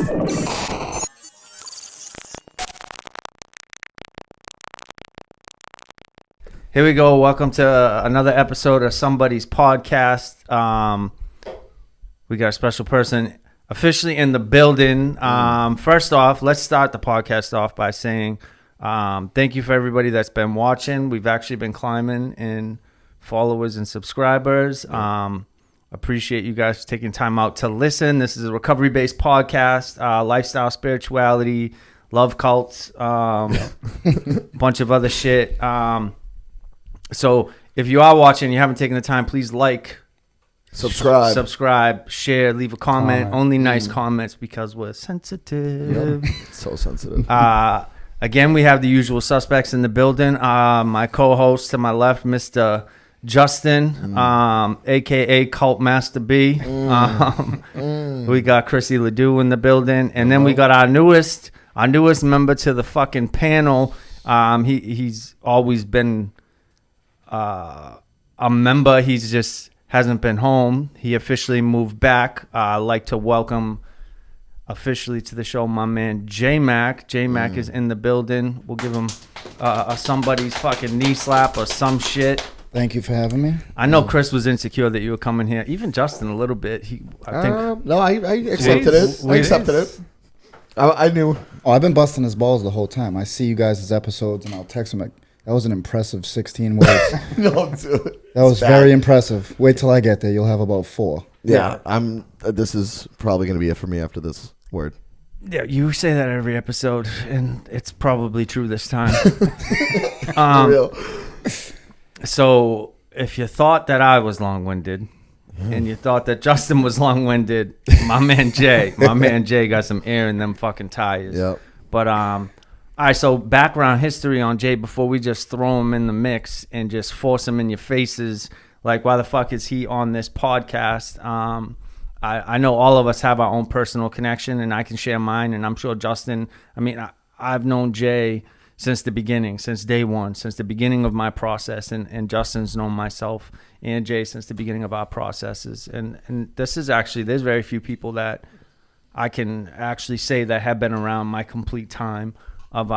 Here we go. Welcome to another episode of SomeBuddies Podcast. We got a special person officially in the building. First off, let's start the podcast off by saying thank you for everybody that's been watching. We've actually been climbing in followers and subscribers. Appreciate you guys taking time out to listen. This is a recovery-based podcast, lifestyle, spirituality, love cults, bunch of other shit. So if you are watching, you haven't taken the time, please like, subscribe, share, leave a comment. Only nice comments because we're sensitive. Yep. So sensitive. Again, we have the usual suspects in the building. My co-host to my left, Mr. Justin, a.k.a. Cult Master B. We got Chrissy Ledoux in the building. And then we got our newest member to the fucking panel. He's always been a member. He's just hasn't been home. He officially moved back. I'd like to welcome officially to the show my man J-Mac. J-Mac is in the building. We'll give him somebody's fucking knee slap or some shit. Thank you for having me. I know Chris was insecure that you were coming here. Even Justin a little bit. I think. No, I accepted it. I accepted it. I knew. Oh, I've been busting his balls the whole time. I see you guys' episodes, and I'll text him like, that was an impressive 16 words. No, dude. That was very impressive. Wait till I get there. You'll have about 4. Yeah, this is probably going to be it for me after this word. Yeah, you say that every episode, and it's probably true this time. For real. So if you thought that I was long-winded, and you thought that Justin was long-winded, my man Jay got some air in them fucking tires. Yep. But all right, so background history on Jay before we just throw him in the mix and just force him in your faces. Like, why the fuck is he on this podcast? I know all of us have our own personal connection, and I can share mine, and I'm sure Justin, I've known Jay since the beginning, since day one, since the beginning of my process, and Justin's known myself and Jay since the beginning of our processes. And this is actually, there's very few people that I can actually say that have been around my complete time of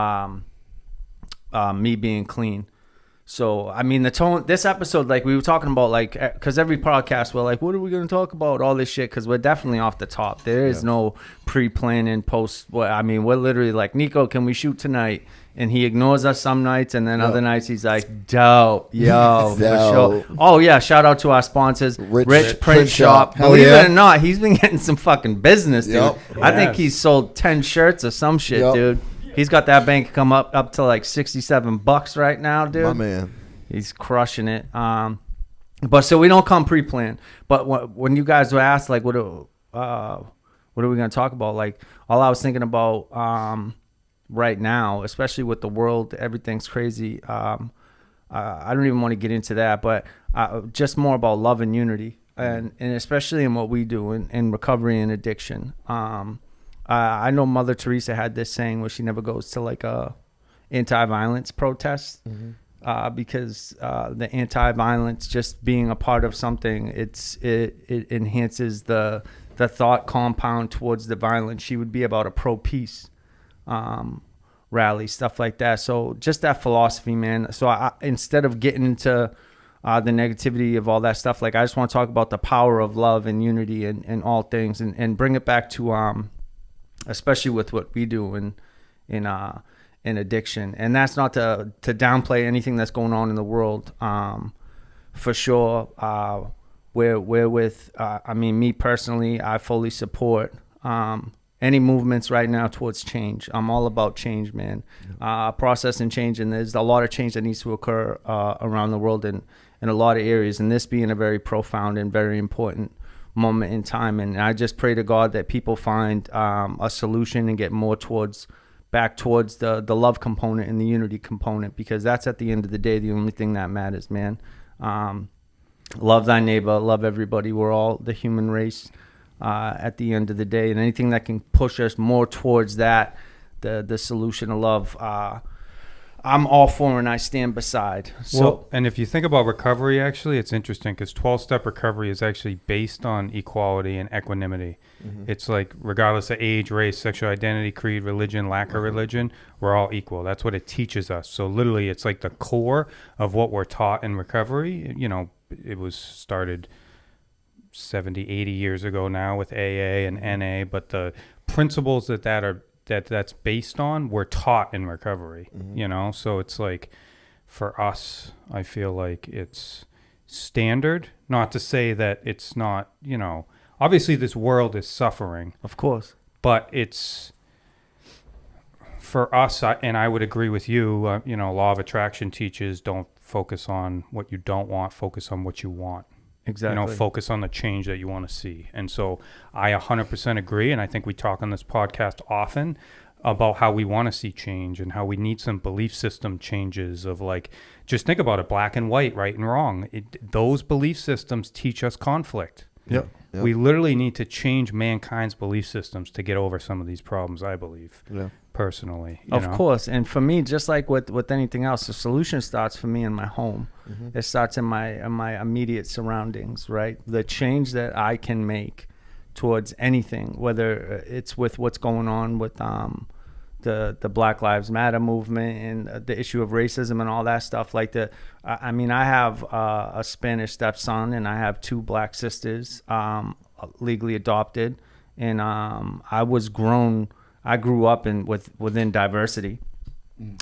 me being clean. So, I mean, the tone, this episode, like we were talking about, like, because every podcast we're like, what are we going to talk about? All this shit, because we're definitely off the top. There is no pre-planning, we're literally like, Nico, can we shoot tonight? And he ignores us some nights, and then other nights he's like, dope, yo, for sure. Oh, yeah, shout out to our sponsors, Rich Print Shop. Believe it or not, he's been getting some fucking business, dude. Yep. I think he's sold 10 shirts or some shit, dude. He's got that bank come up to like $67 right now, dude. My man. He's crushing it. But so we don't come pre-planned. But when you guys were asked, like, what are we going to talk about? Like, all I was thinking about right now, especially with the world, everything's crazy. I don't even want to get into that, but just more about love and unity, and especially in what we do in recovery and addiction. I know Mother Teresa had this saying where she never goes to like a anti-violence protest because the anti-violence, just being a part of something, it enhances the thought compound towards the violence. She would be about a pro-peace rally, stuff like that. So just that philosophy, man. So instead of getting into the negativity of all that stuff, like I just want to talk about the power of love and unity and all things, and bring it back to especially with what we do in addiction. And that's not to downplay anything that's going on in the world. For sure, we're with, me personally, I fully support any movements right now towards change. I'm all about change, man. Process and change, and there's a lot of change that needs to occur around the world in a lot of areas, and this being a very profound and very important moment in time. And I just pray to God that people find a solution and get more back towards the love component and the unity component, because that's at the end of the day the only thing that matters, man. Love thy neighbor, love everybody. We're all the human race at the end of the day, and anything that can push us more towards that, the solution of love, I'm all for and I stand beside. So Well, and if you think about recovery, actually, it's interesting because 12-step recovery is actually based on equality and equanimity. It's like regardless of age, race, sexual identity, creed, religion, lack of religion, we're all equal. That's what it teaches us. So literally, it's like the core of what we're taught in recovery. You know, it was started 70, 80 years ago now with AA and NA, but the principles that's based on we're taught in recovery, you know? So it's like for us, I feel like it's standard, not to say that it's not, you know, obviously this world is suffering, of course. but it's for us, and I would agree with you, you know, law of attraction teaches don't focus on what you don't want, focus on what you want. Exactly. You know, focus on the change that you want to see. And so I 100% agree. And I think we talk on this podcast often about how we want to see change and how we need some belief system changes of like, just think about it, black and white, right and wrong. Those belief systems teach us conflict. Yep. We literally need to change mankind's belief systems to get over some of these problems, I believe, personally. Of course. And for me, just like with anything else, the solution starts for me in my home. It starts in my immediate surroundings, right? The change that I can make towards anything, whether it's with what's going on with the Black Lives Matter movement and the issue of racism and all that stuff. Like I mean, I have a Spanish stepson and I have 2 black sisters, legally adopted, and I grew up within diversity.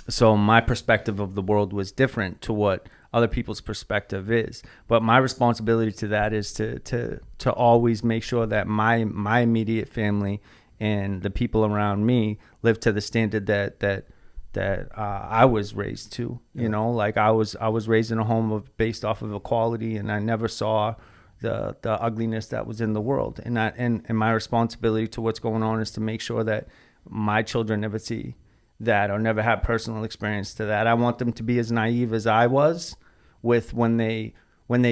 So my perspective of the world was different to what other people's perspective is. But my responsibility to that is to always make sure that my immediate family and the people around me live to the standard that I was raised to. You know, like I was raised in a home based off of equality, and I never saw the ugliness that was in the world. And my responsibility to what's going on is to make sure that my children never see that or never have personal experience to that. I want them to be as naive as I was with when they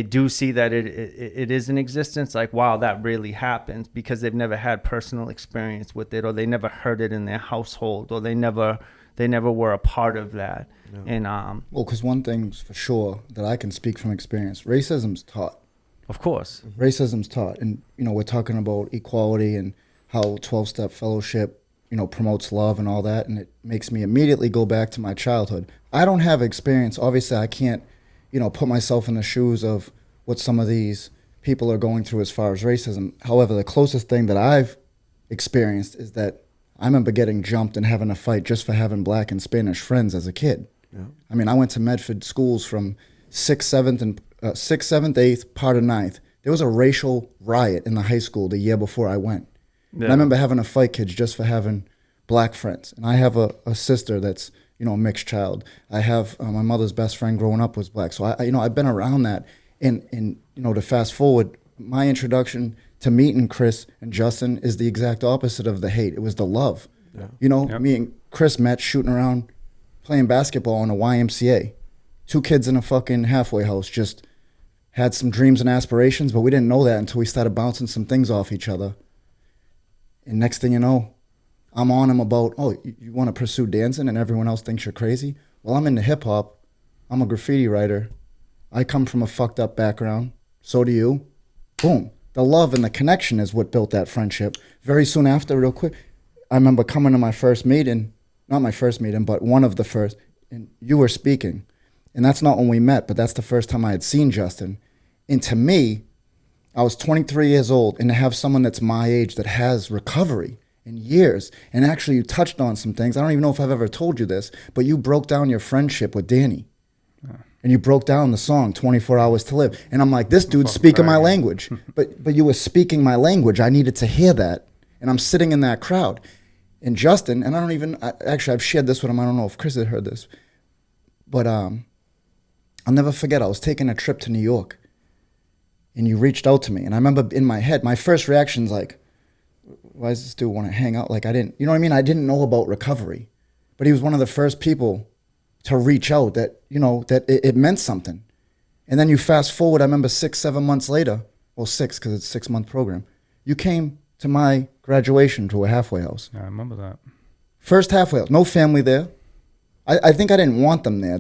do see that it is in existence, like, wow, that really happens, because they've never had personal experience with it, or they never heard it in their household, or they never were a part of that. And well, because one thing's for sure that I can speak from experience: racism's taught. of course. Racism's taught, and you know, we're talking about equality and how 12-step fellowship, you know, promotes love and all that, and it makes me immediately go back to my childhood. I don't have experience. Obviously, I can't, you know, put myself in the shoes of what some of these people are going through as far as racism. However, the closest thing that I've experienced is that I remember getting jumped and having a fight just for having black and Spanish friends as a kid. Yeah. I mean, I went to Medford schools from 6th, 7th, 8th, part of 9th. There was a racial riot in the high school the year before I went. Yeah. And I remember having to fight kids just for having black friends. And I have a sister that's, you know, a mixed child. I have my mother's best friend growing up was black. So I you know, I've been around that. And you know, to fast forward, my introduction to meeting Chris and Justin is the exact opposite of the hate. It was the love. Yeah. You know, me and Chris met shooting around, playing basketball in a YMCA. 2 kids in a fucking halfway house, just had some dreams and aspirations, but we didn't know that until we started bouncing some things off each other. And next thing you know, I'm on him about, oh, you want to pursue dancing and everyone else thinks you're crazy? Well, I'm into hip hop. I'm a graffiti writer. I come from a fucked up background. So do you. Boom. The love and the connection is what built that friendship. Very soon after, real quick, I remember coming to my first meeting, not my first meeting, but one of the first, and you were speaking. And that's not when we met, but that's the first time I had seen Justin. And to me, I was 23 years old, and to have someone that's my age that has recovery in years, and actually you touched on some things. I don't even know if I've ever told you this, but you broke down your friendship with Danny. And you broke down the song, 24 Hours to Live. And I'm like, this dude's speaking my language. But you were speaking my language. I needed to hear that. And I'm sitting in that crowd. And Justin, and actually I've shared this with him. I don't know if Chris had heard this. But I'll never forget, I was taking a trip to New York. And you reached out to me. And I remember in my head, my first reaction's like, why does this dude want to hang out? Like, I didn't, you know what I mean? I didn't know about recovery. But he was one of the first people to reach out that, you know, that it meant something. And then you fast forward, I remember 6-7 months later, well, 6, because it's a 6-month program, you came to my graduation to a halfway house. Yeah, I remember that. First halfway house, no family there. I think I didn't want them there.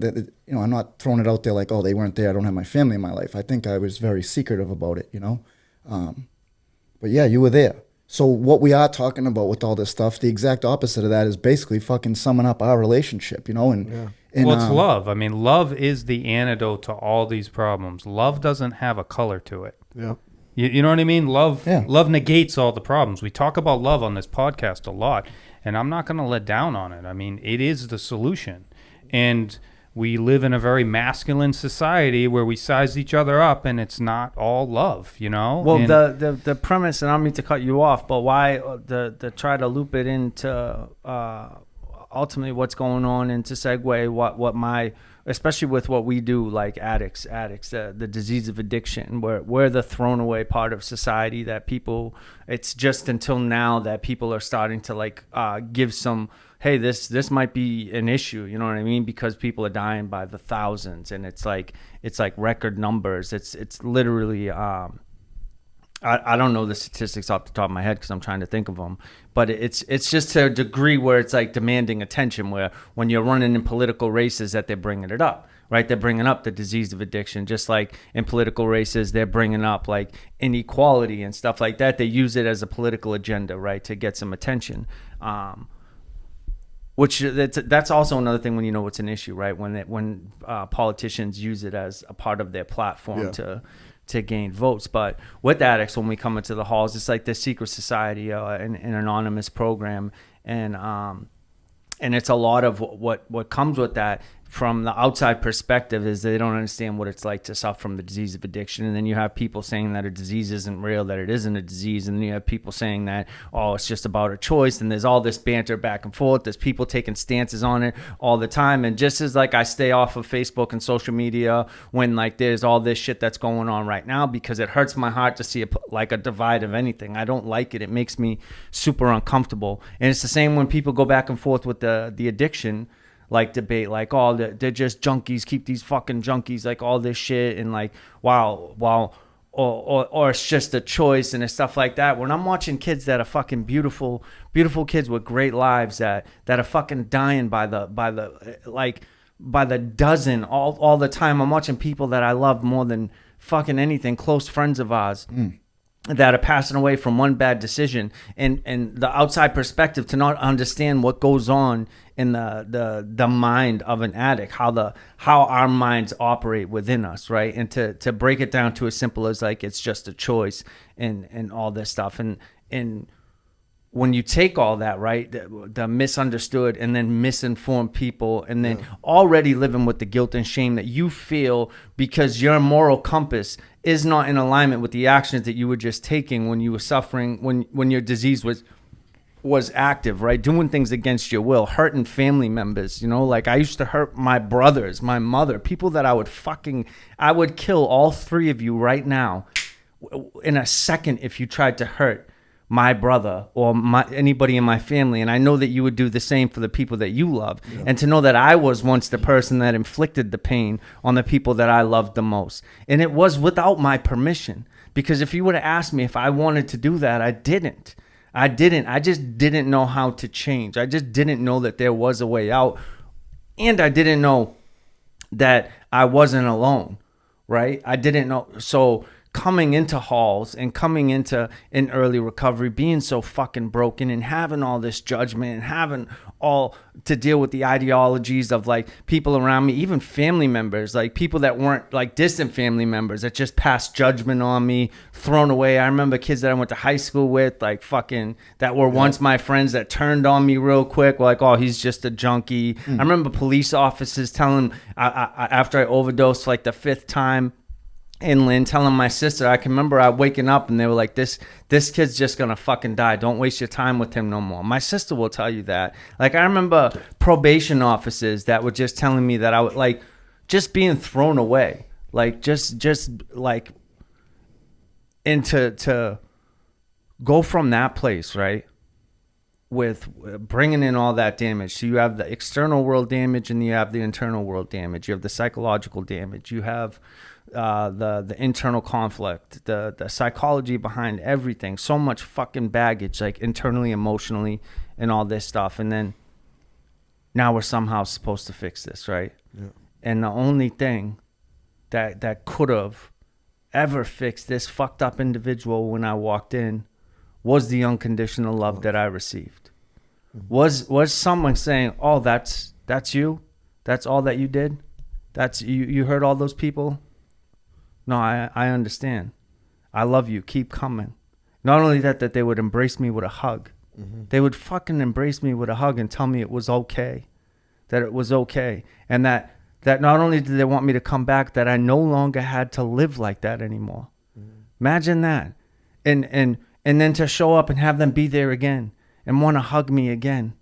I'm not throwing it out there like, oh, they weren't there. I don't have my family in my life. I think I was very secretive about it, But yeah, you were there. So what we are talking about with all this stuff, the exact opposite of that is basically fucking summing up our relationship, And Well, it's love. I mean, love is the antidote to all these problems. Love doesn't have a color to it. Yeah. You know what I mean? Love Yeah. love negates all the problems. We talk about love on this podcast a lot, and I'm not going to let down on it. I mean, it is the solution. And we live in a very masculine society where we size each other up, and it's not all love, Well, And the premise, and I don't mean to cut you off, but why the try to loop it into ultimately what's going on, and to segue what my, especially with what we do, like addicts, the disease of addiction, we're the thrown away part of society that people, it's just until now that people are starting to like give some, hey, this might be an issue, you know what I mean? Because people are dying by the thousands, and it's like record numbers. It's literally I don't know the statistics off the top of my head because I'm trying to think of them, but it's just to a degree where it's like demanding attention, where when you're running in political races that they're bringing it up, right? They're bringing up the disease of addiction, just like in political races, they're bringing up like inequality and stuff like that. They use it as a political agenda, right? To get some attention. Which that's also another thing when you know it's an issue, right? When politicians use it as a part of their platform to gain votes. But with addicts, when we come into the halls, it's like this secret society, an anonymous program, and it's a lot of what comes with that from the outside perspective is they don't understand what it's like to suffer from the disease of addiction. And then you have people saying that a disease isn't real, that it isn't a disease. And then you have people saying that, oh, it's just about a choice. And there's all this banter back and forth. There's people taking stances on it all the time. And just as like I stay off of Facebook and social media when like there's all this shit that's going on right now, because it hurts my heart to see a divide of anything. I don't like it. It makes me super uncomfortable. And it's the same when people go back and forth with the addiction like debate, like, oh, they're just junkies, keep these fucking junkies, like all this shit, and like wow, or it's just a choice and stuff like that. When I'm watching kids that are fucking beautiful kids with great lives that are fucking dying by the dozen all the time. I'm watching people that I love more than fucking anything, close friends of ours. That are passing away from one bad decision, and the outside perspective to not understand what goes on in the mind of an addict, how our minds operate within us, right? And to break it down to as simple as like it's just a choice and all this stuff, and when you take all that, right, the misunderstood and then misinformed people, and then already living with the guilt and shame that you feel because your moral compass is not in alignment with the actions that you were just taking when you were suffering, when your disease was active, right? Doing things against your will, hurting family members, like I used to hurt my brothers, my mother, people that I would kill all three of you right now in a second if you tried to hurt my brother or anybody in my family. And I know that you would do the same for the people that you love. Yeah. And to know that I was once the person that inflicted the pain on the people that I loved the most. And it was without my permission, because if you would have asked me if I wanted to do that, I didn't. I just didn't know how to change. I just didn't know that there was a way out. And I didn't know that I wasn't alone, right? I didn't know. So coming into halls and coming into an early recovery, being so fucking broken and having all this judgment and having all to deal with the ideologies of like people around me, even family members, like people that weren't like distant family members that just passed judgment on me, thrown away. I remember kids that I went to high school with, like fucking, that were once my friends that turned on me real quick, like, oh, he's just a junkie. I remember police officers telling, after I overdosed like the fifth time, inland, telling my sister, I can remember I waking up and they were like, this kid's just gonna fucking die, don't waste your time with him no more. My sister will tell you that. Like, I remember probation officers that were just telling me that I would like just being thrown away, like just like, and to go from that place, right, with bringing in all that damage. So you have the external world damage and you have the internal world damage. You have the psychological damage. You have the internal conflict, the psychology behind everything. So much fucking baggage, like internally, emotionally, and all this stuff. And then now we're somehow supposed to fix this, right? Yeah. And the only thing that could have ever fixed this fucked up individual when I walked in was the unconditional love that I received. Was someone saying, "Oh, that's you? That's all that you did? That's you hurt all those people?" No, I understand. I love you. Keep coming. Not only that they would embrace me with a hug. They would fucking embrace me with a hug and tell me it was okay. That it was okay. And that not only did they want me to come back, that I no longer had to live like that anymore. Imagine that. And then to show up and have them be there again and want to hug me again.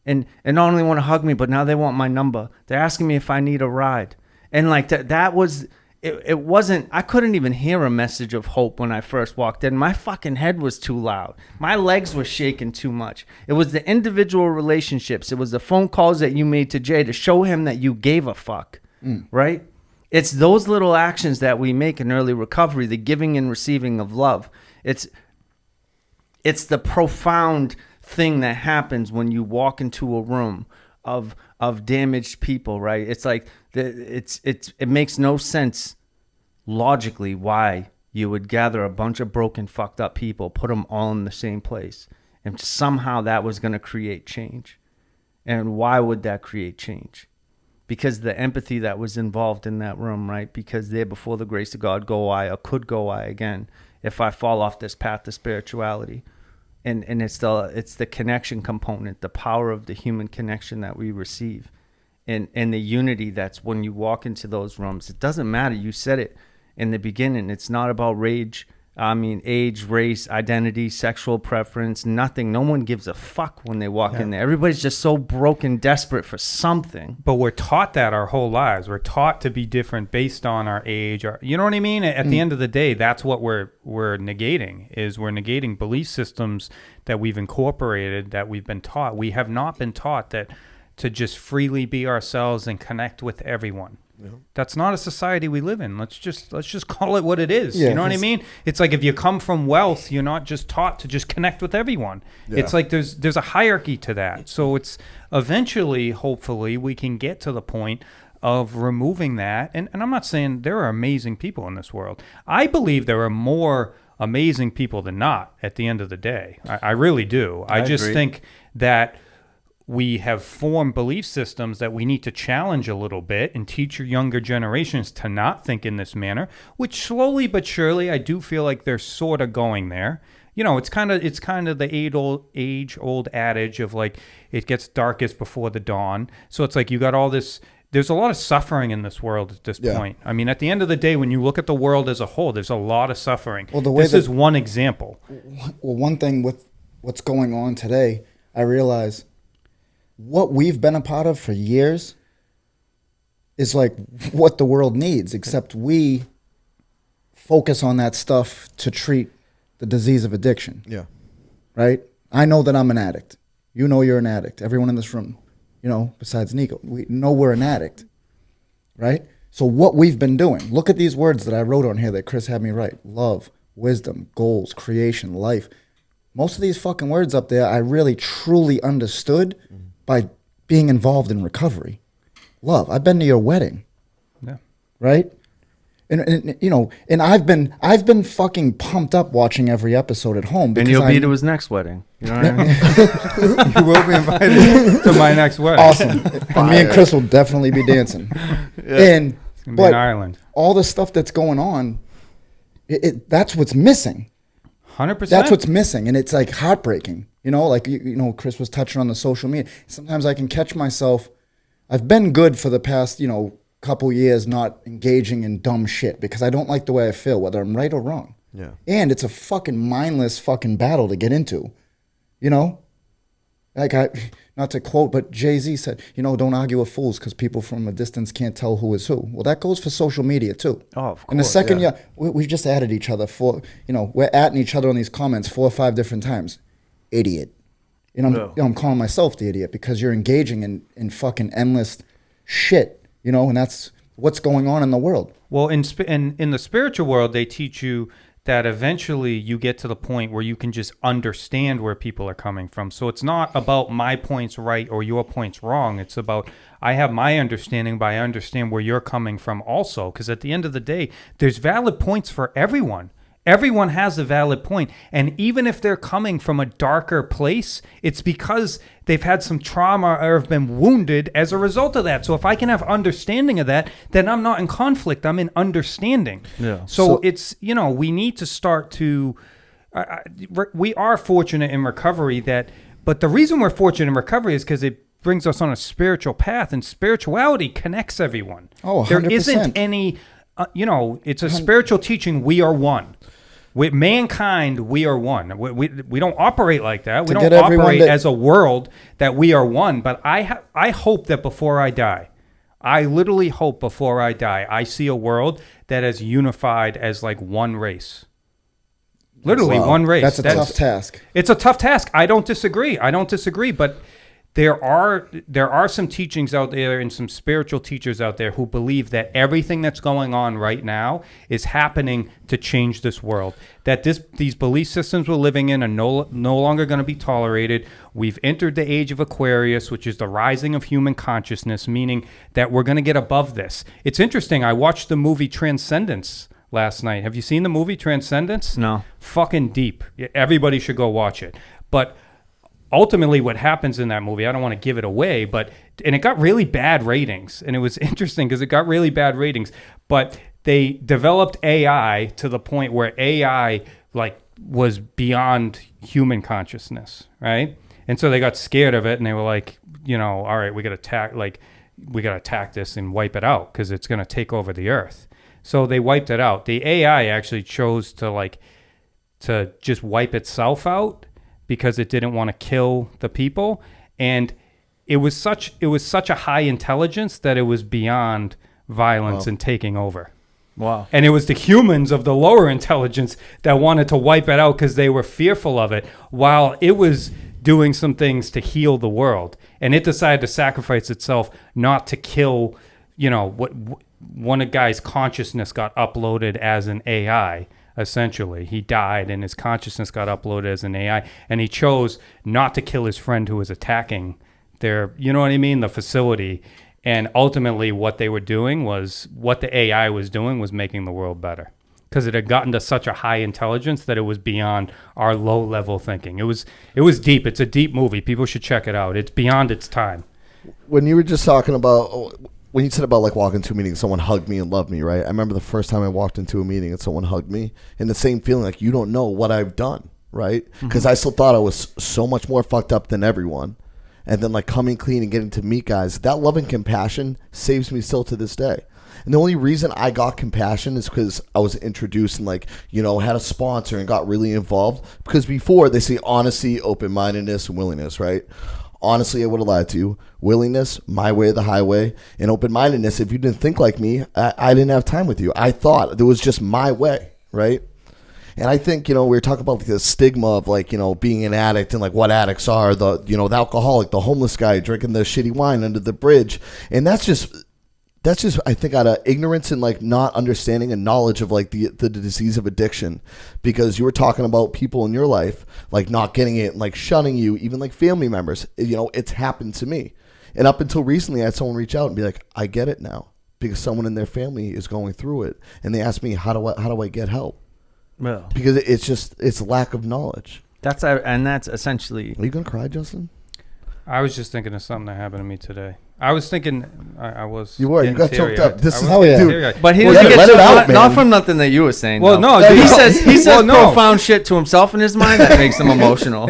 And not only want to hug me, but now they want my number. They're asking me if I need a ride. And like that was... It wasn't, I couldn't even hear a message of hope when I first walked in. My fucking head was too loud. My legs were shaking too much. It was the individual relationships. It was the phone calls that you made to Jay to show him that you gave a fuck, right? It's those little actions that we make in early recovery, the giving and receiving of love. It's the profound thing that happens when you walk into a room of damaged people, right? It's like it makes no sense logically why you would gather a bunch of broken, fucked up people, put them all in the same place, and somehow that was going to create change. And why would that create change? Because the empathy that was involved in that room, right? Because there before the grace of God go I, or could go I again, if I fall off this path to spirituality. And it's the connection component, the power of the human connection that we receive, and the unity that's when you walk into those rooms. It doesn't matter. You said it in the beginning. It's not about age, race, identity, sexual preference, nothing. No one gives a fuck when they walk in there. Everybody's just so broken, desperate for something. But we're taught that our whole lives. We're taught to be different based on our age. You know what I mean? At the end of the day, that's what we're negating, is we're negating belief systems that we've incorporated, that we've been taught. We have not been taught that to just freely be ourselves and connect with everyone. Yeah. That's not a society we live in. Let's just call it what it is. Yeah, you know what I mean? It's like if you come from wealth, you're not just taught to just connect with everyone. Yeah. It's like there's a hierarchy to that. So it's eventually, hopefully, we can get to the point of removing that. And I'm not saying there are amazing people in this world. I believe there are more amazing people than not at the end of the day. I really do. I just agree. Think that we have formed belief systems that we need to challenge a little bit and teach your younger generations to not think in this manner, which slowly but surely I do feel like they're sort of going there. You know, it's kind of the age-old adage of like it gets darkest before the dawn. So it's like you got all this. There's a lot of suffering in this world at this point. I mean, at the end of the day, when you look at the world as a whole, there's a lot of suffering. Well, this is one example. Well, one thing with what's going on today, I realize what we've been a part of for years is like what the world needs, except we focus on that stuff to treat the disease of addiction. Yeah. Right? I know that I'm an addict. You know you're an addict. Everyone in this room, you know, besides Nico, we know we're an addict. Right? So what we've been doing, look at these words that I wrote on here that Chris had me write. Love, wisdom, goals, creation, life. Most of these fucking words up there I really truly understood by being involved in recovery. Love. I've been to your wedding. Yeah. Right? And you know, and I've been fucking pumped up watching every episode at home. And you'll be to his next wedding. You know what I mean? You will be invited to my next wedding. Awesome. And me and Chris will definitely be dancing. And it's gonna be in Ireland. All the stuff that's going on, that's what's missing. 100%. That's what's missing, and it's like heartbreaking. You know, like you know, Chris was touching on the social media. Sometimes I can catch myself. I've been good for the past, you know, couple years not engaging in dumb shit because I don't like the way I feel, whether I'm right or wrong. Yeah. And it's a fucking mindless fucking battle to get into. You know? Like not to quote, but Jay-Z said, you know, don't argue with fools because people from a distance can't tell who is who. Well, that goes for social media too. Oh, of course. In the second year, we've just added each other we're atting each other on these comments 4 or 5 different times. Idiot. You know, I'm calling myself the idiot because you're engaging in fucking endless shit, you know, and that's what's going on in the world. Well, in the spiritual world, they teach you that eventually you get to the point where you can just understand where people are coming from. So it's not about my points right or your points wrong. It's about I have my understanding, but I understand where you're coming from also. Because at the end of the day, there's valid points for everyone. Everyone has a valid point. And even if they're coming from a darker place, it's because they've had some trauma or have been wounded as a result of that. So if I can have understanding of that, then I'm not in conflict. I'm in understanding. Yeah. So it's, we need to start to, we are fortunate in recovery but the reason we're fortunate in recovery is because it brings us on a spiritual path, and spirituality connects everyone. Oh, 100%. There isn't any, it's a spiritual teaching. We are one. With mankind, we are one. We don't operate like that. We don't operate as a world that we are one. But I hope that before I die, I literally hope before I die, I see a world that is unified as like one race. Literally one race. That's a tough task. It's a tough task. I don't disagree. But there are some teachings out there and some spiritual teachers out there who believe that everything that's going on right now is happening to change this world. That these belief systems we're living in are no longer going to be tolerated. We've entered the age of Aquarius, which is the rising of human consciousness, meaning that we're going to get above this. It's interesting. I watched the movie Transcendence last night. Have you seen the movie Transcendence? No. Fucking deep. Everybody should go watch it. But ultimately what happens in that movie, I don't want to give it away, and it got really bad ratings. And it was interesting because it got really bad ratings. But they developed AI to the point where AI was beyond human consciousness, right? And so they got scared of it, and they were like, all right, we got to attack this and wipe it out because it's going to take over the earth. So they wiped it out. The AI actually chose to just wipe itself out because it didn't want to kill the people, and it was such a high intelligence that it was beyond violence and taking over. Wow. And it was the humans of the lower intelligence that wanted to wipe it out because they were fearful of it, while it was doing some things to heal the world. And it decided to sacrifice itself not to kill, what one of the guy's consciousness got uploaded as an AI. Essentially, he died and his consciousness got uploaded as an AI, and he chose not to kill his friend who was attacking the facility. And ultimately what the AI was doing was making the world better, because it had gotten to such a high intelligence that it was beyond our low level thinking. It was deep. It's a deep movie. People should check it out. It's beyond its time. When you were just talking about, when you said about walking into a meeting, someone hugged me and loved me, right? I remember the first time I walked into a meeting and someone hugged me, and the same feeling, you don't know what I've done, right? Because I still thought I was so much more fucked up than everyone. And then coming clean and getting to meet guys, that love and compassion saves me still to this day. And the only reason I got compassion is because I was introduced and had a sponsor and got really involved. Because before, they say honesty, open-mindedness, and willingness, right? Honestly, I would have lied to you. Willingness, my way or the highway. And open-mindedness, if you didn't think like me, I didn't have time with you. I thought there was just my way, right? And I think, we were talking about the stigma of being an addict and what addicts are, the alcoholic, the homeless guy drinking the shitty wine under the bridge. And that's just I think out of ignorance and not understanding and knowledge of the disease of addiction. Because you were talking about people in your life not getting it and shunning you, even family members. It's happened to me. And up until recently, I had someone reach out and be like, I get it now, because someone in their family is going through it, and they asked me, how do I get help? Well, Because it's lack of knowledge. that's essentially. Are you gonna cry, Justin? I was just thinking of something that happened to me today. I was thinking I was. You were. You got choked up. This is Oh, yeah. dude. But he Well, doesn't yeah, get let it choked out, up, not man. from nothing that you were saying. Well, though. no, he dude. says Well, no. profound shit to himself in his mind that makes him emotional.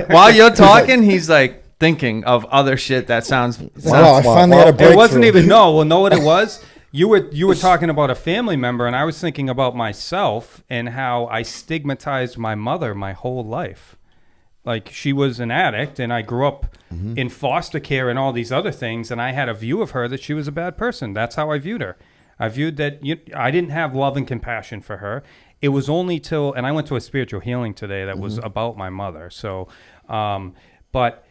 While you're talking, he's thinking of other shit that sounds. Wow, I finally had a breakthrough. It wasn't even know what it was. You were talking about a family member, and I was thinking about myself and how I stigmatized my mother my whole life. She was an addict, and I grew up in foster care and all these other things, and I had a view of her that she was a bad person. That's how I viewed her. I viewed that I didn't have love and compassion for her. It was only and I went to a spiritual healing today that was about my mother. So, but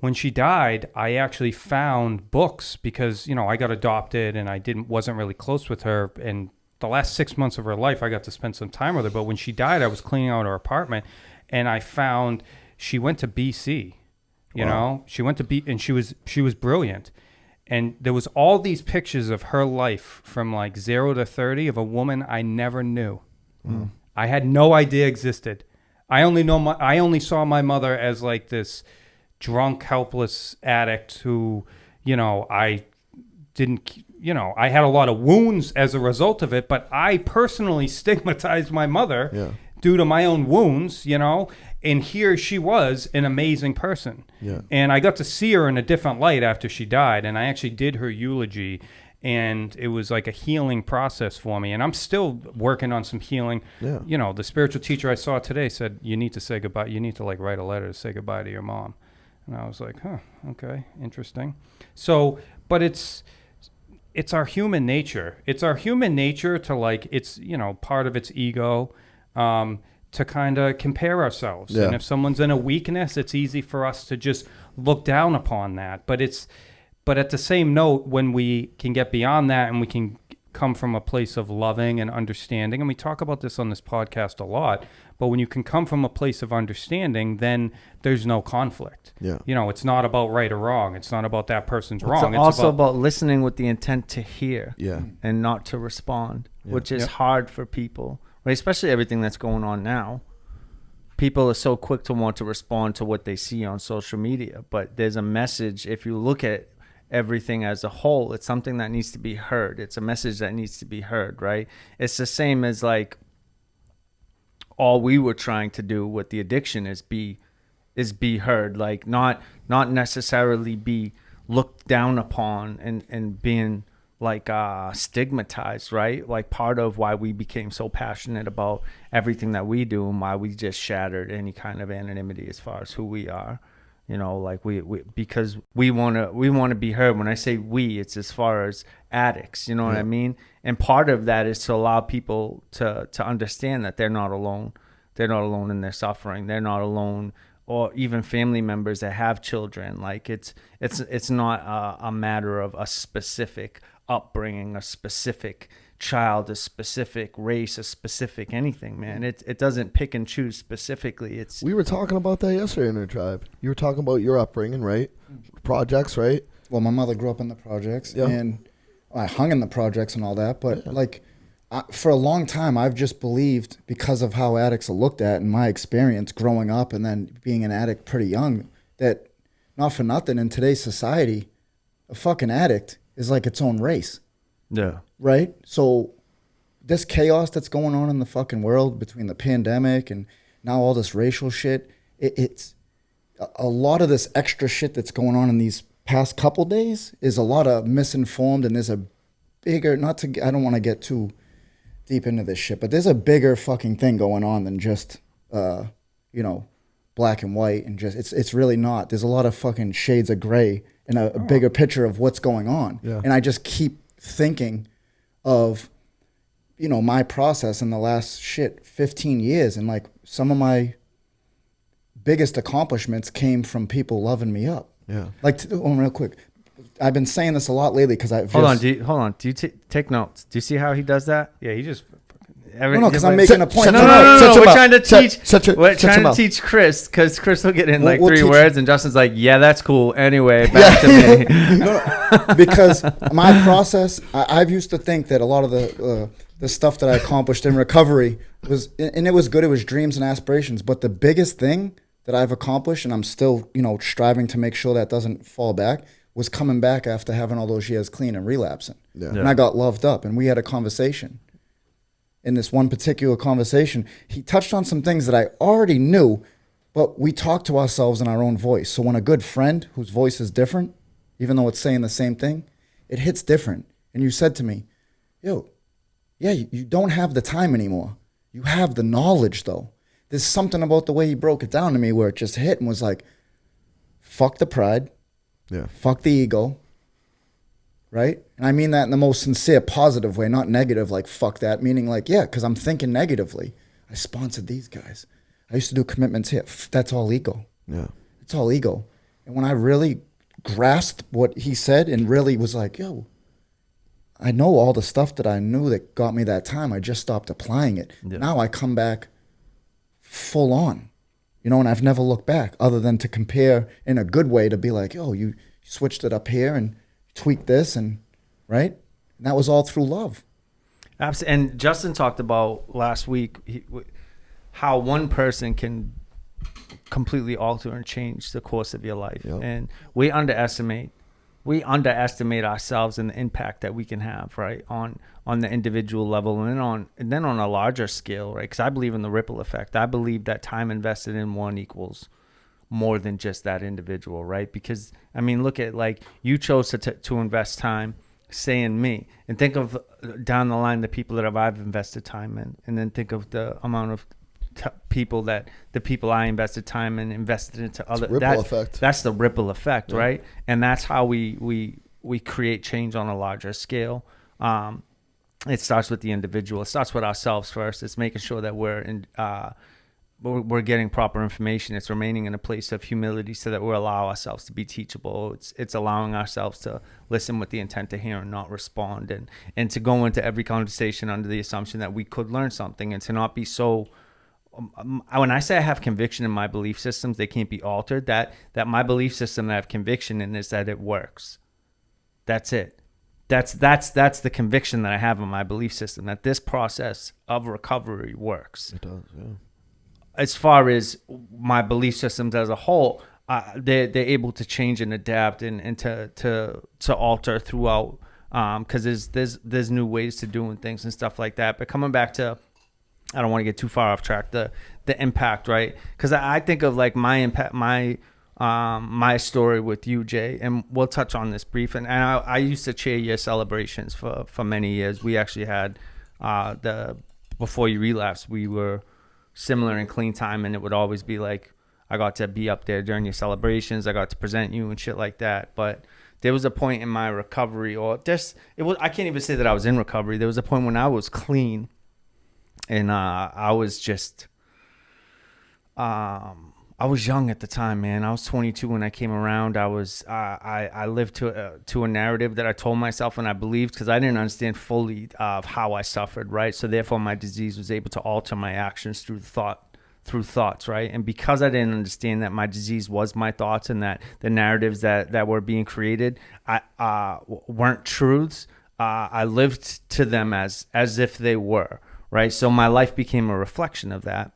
when she died, I actually found books because, I got adopted and I wasn't really close with her. And the last 6 months of her life, I got to spend some time with her. But when she died, I was cleaning out her apartment, and I found she went to BC. You know, she went to and she was brilliant. And there was all these pictures of her life from like 0 to 30 of a woman I never knew. I had no idea existed. I only saw my mother as like this drunk, helpless addict who, you know, I had a lot of wounds as a result of it, but I personally stigmatized my mother due to my own wounds, you know, and here she was an amazing person. Yeah. And I got to see her in a different light after she died, and I actually did her eulogy, and it was like a healing process for me, and I'm still working on some healing. Yeah. You know, the spiritual teacher I saw today said, you need to say goodbye. You need to like write a letter to say goodbye to your mom. And I was like, okay, interesting. So, but it's our human nature. It's our human nature to like, it's, you know, part of its ego, to kind of compare ourselves. Yeah. And if someone's in a weakness, it's easy for us to just look down upon that. But at the same note, when we can get beyond that and we can come from a place of loving and understanding, and we talk about this on this podcast a lot, but when you can come from a place of understanding, then there's no conflict. Yeah. You know, it's not about right or wrong. It's not about that person's wrong. It's also about listening with the intent to hear and not to respond, which is hard for people. Right, especially everything that's going on now. People are so quick to want to respond to what they see on social media, but there's a message. If you look at everything as a whole, it's something that needs to be heard. It's a message that needs to be heard, right? It's the same as like all we were trying to do with the addiction is be heard, like not necessarily be looked down upon and being like stigmatized, right? Like part of why we became so passionate about everything that we do and why we just shattered any kind of anonymity as far as who we are, you know, like we because we want to be heard. When I say we, it's as far as addicts, you know what I mean? And part of that is to allow people to understand that they're not alone. They're not alone in their suffering. They're not alone, or even family members that have children. Like it's not a matter of a specific upbringing, a specific child, a specific race, a specific anything, man. It doesn't pick and choose specifically. We were talking about that yesterday in our tribe. You were talking about your upbringing, right? Projects, right? Well, my mother grew up in the projects, and I hung in the projects and all that, but for a long time, I've just believed, because of how addicts are looked at and my experience growing up and then being an addict pretty young, that not for nothing in today's society, a fucking addict is like its own race. Yeah. Right? So this chaos that's going on in the fucking world between the pandemic and now all this racial shit, it's a lot of this extra shit that's going on in these past couple days is a lot of misinformed, and there's a bigger, I don't want to get too deep into this shit, but there's a bigger fucking thing going on than just, you know, black and white, and just, it's really not. There's a lot of fucking shades of gray and a bigger picture of what's going on. Yeah. And I just keep thinking of, you know, my process in the last 15 years. And like some of my biggest accomplishments came from people loving me up. Yeah. Like, real quick, I've been saying this a lot lately because I've hold on. Do you take notes? Do you see how he does that? Yeah, he just. No, because I'm making a point. No. We're trying to teach Chris, because Chris will get in like three words, and Justin's like, "Yeah, that's cool." Anyway, back to me. No, because my process, I've used to think that a lot of the stuff that I accomplished in recovery was, and it was good. It was dreams and aspirations. But the biggest thing that I've accomplished, and I'm still, you know, striving to make sure that doesn't fall back, was coming back after having all those years clean and relapsing. Yeah. And I got loved up, and we had a conversation. In this one particular conversation, he touched on some things that I already knew, but we talk to ourselves in our own voice. So when a good friend whose voice is different, even though it's saying the same thing, it hits different. And you said to me, yo, yeah, you don't have the time anymore. You have the knowledge, though. There's something about the way he broke it down to me where it just hit and was like, fuck the pride. Yeah. Fuck the ego. Right? And I mean that in the most sincere, positive way, not negative, like, fuck that, meaning like, yeah, because I'm thinking negatively. I sponsored these guys. I used to do commitments here. That's all ego. Yeah. It's all ego. And when I really grasped what he said and really was like, yo, I know all the stuff that I knew that got me that time. I just stopped applying it. Yeah. Now I come back full on, you know, and I've never looked back other than to compare in a good way to be like, oh, you switched it up here and tweaked this and right. And that was all through love. Absolutely. And Justin talked about last week how one person can completely alter and change the course of your life. Yep. And we underestimate ourselves and the impact that we can have, right, on the individual level, and then on a larger scale, right? Because I believe in the ripple effect. I believe that time invested in one equals more than just that individual, right? Because I mean, look at, like, you chose to invest time, say, in me, and think of down the line the people that I've invested time in, and then think of the amount of the people I invested time and invested into other. Ripple effect. That's the ripple effect, Yeah. right? And that's how we create change on a larger scale. It starts with the individual. It starts with ourselves first. It's making sure that we're getting proper information. It's remaining in a place of humility so that we allow ourselves to be teachable. It's allowing ourselves to listen with the intent to hear and not respond, and to go into every conversation under the assumption that we could learn something, and to not be so. When I say I have conviction in my belief systems, they can't be altered. That my belief system that I have conviction in is that it works. That's it. That's the conviction that I have in my belief system, that this process of recovery works. It does, yeah. As far as my belief systems as a whole, they're able to change and adapt and to alter throughout, because there's new ways to doing things and stuff like that. But coming back to, I don't want to get too far off track, the impact, right? Because I think of, like, my impact, my story with you, Jay, and we'll touch on this brief. And I used to chair your celebrations for many years. We actually had before you relapsed, we were similar in clean time, and it would always be like, I got to be up there during your celebrations. I got to present you and shit like that. But there was a point in my recovery, I can't even say that I was in recovery. There was a point when I was clean, and I was just, I was young at the time, man. I was 22 when I came around. I lived to a narrative that I told myself and I believed, because I didn't understand fully of how I suffered, right? So therefore, my disease was able to alter my actions through thoughts, right? And because I didn't understand that my disease was my thoughts, and that the narratives that were being created weren't truths, I lived to them as if they were, right? So my life became a reflection of that.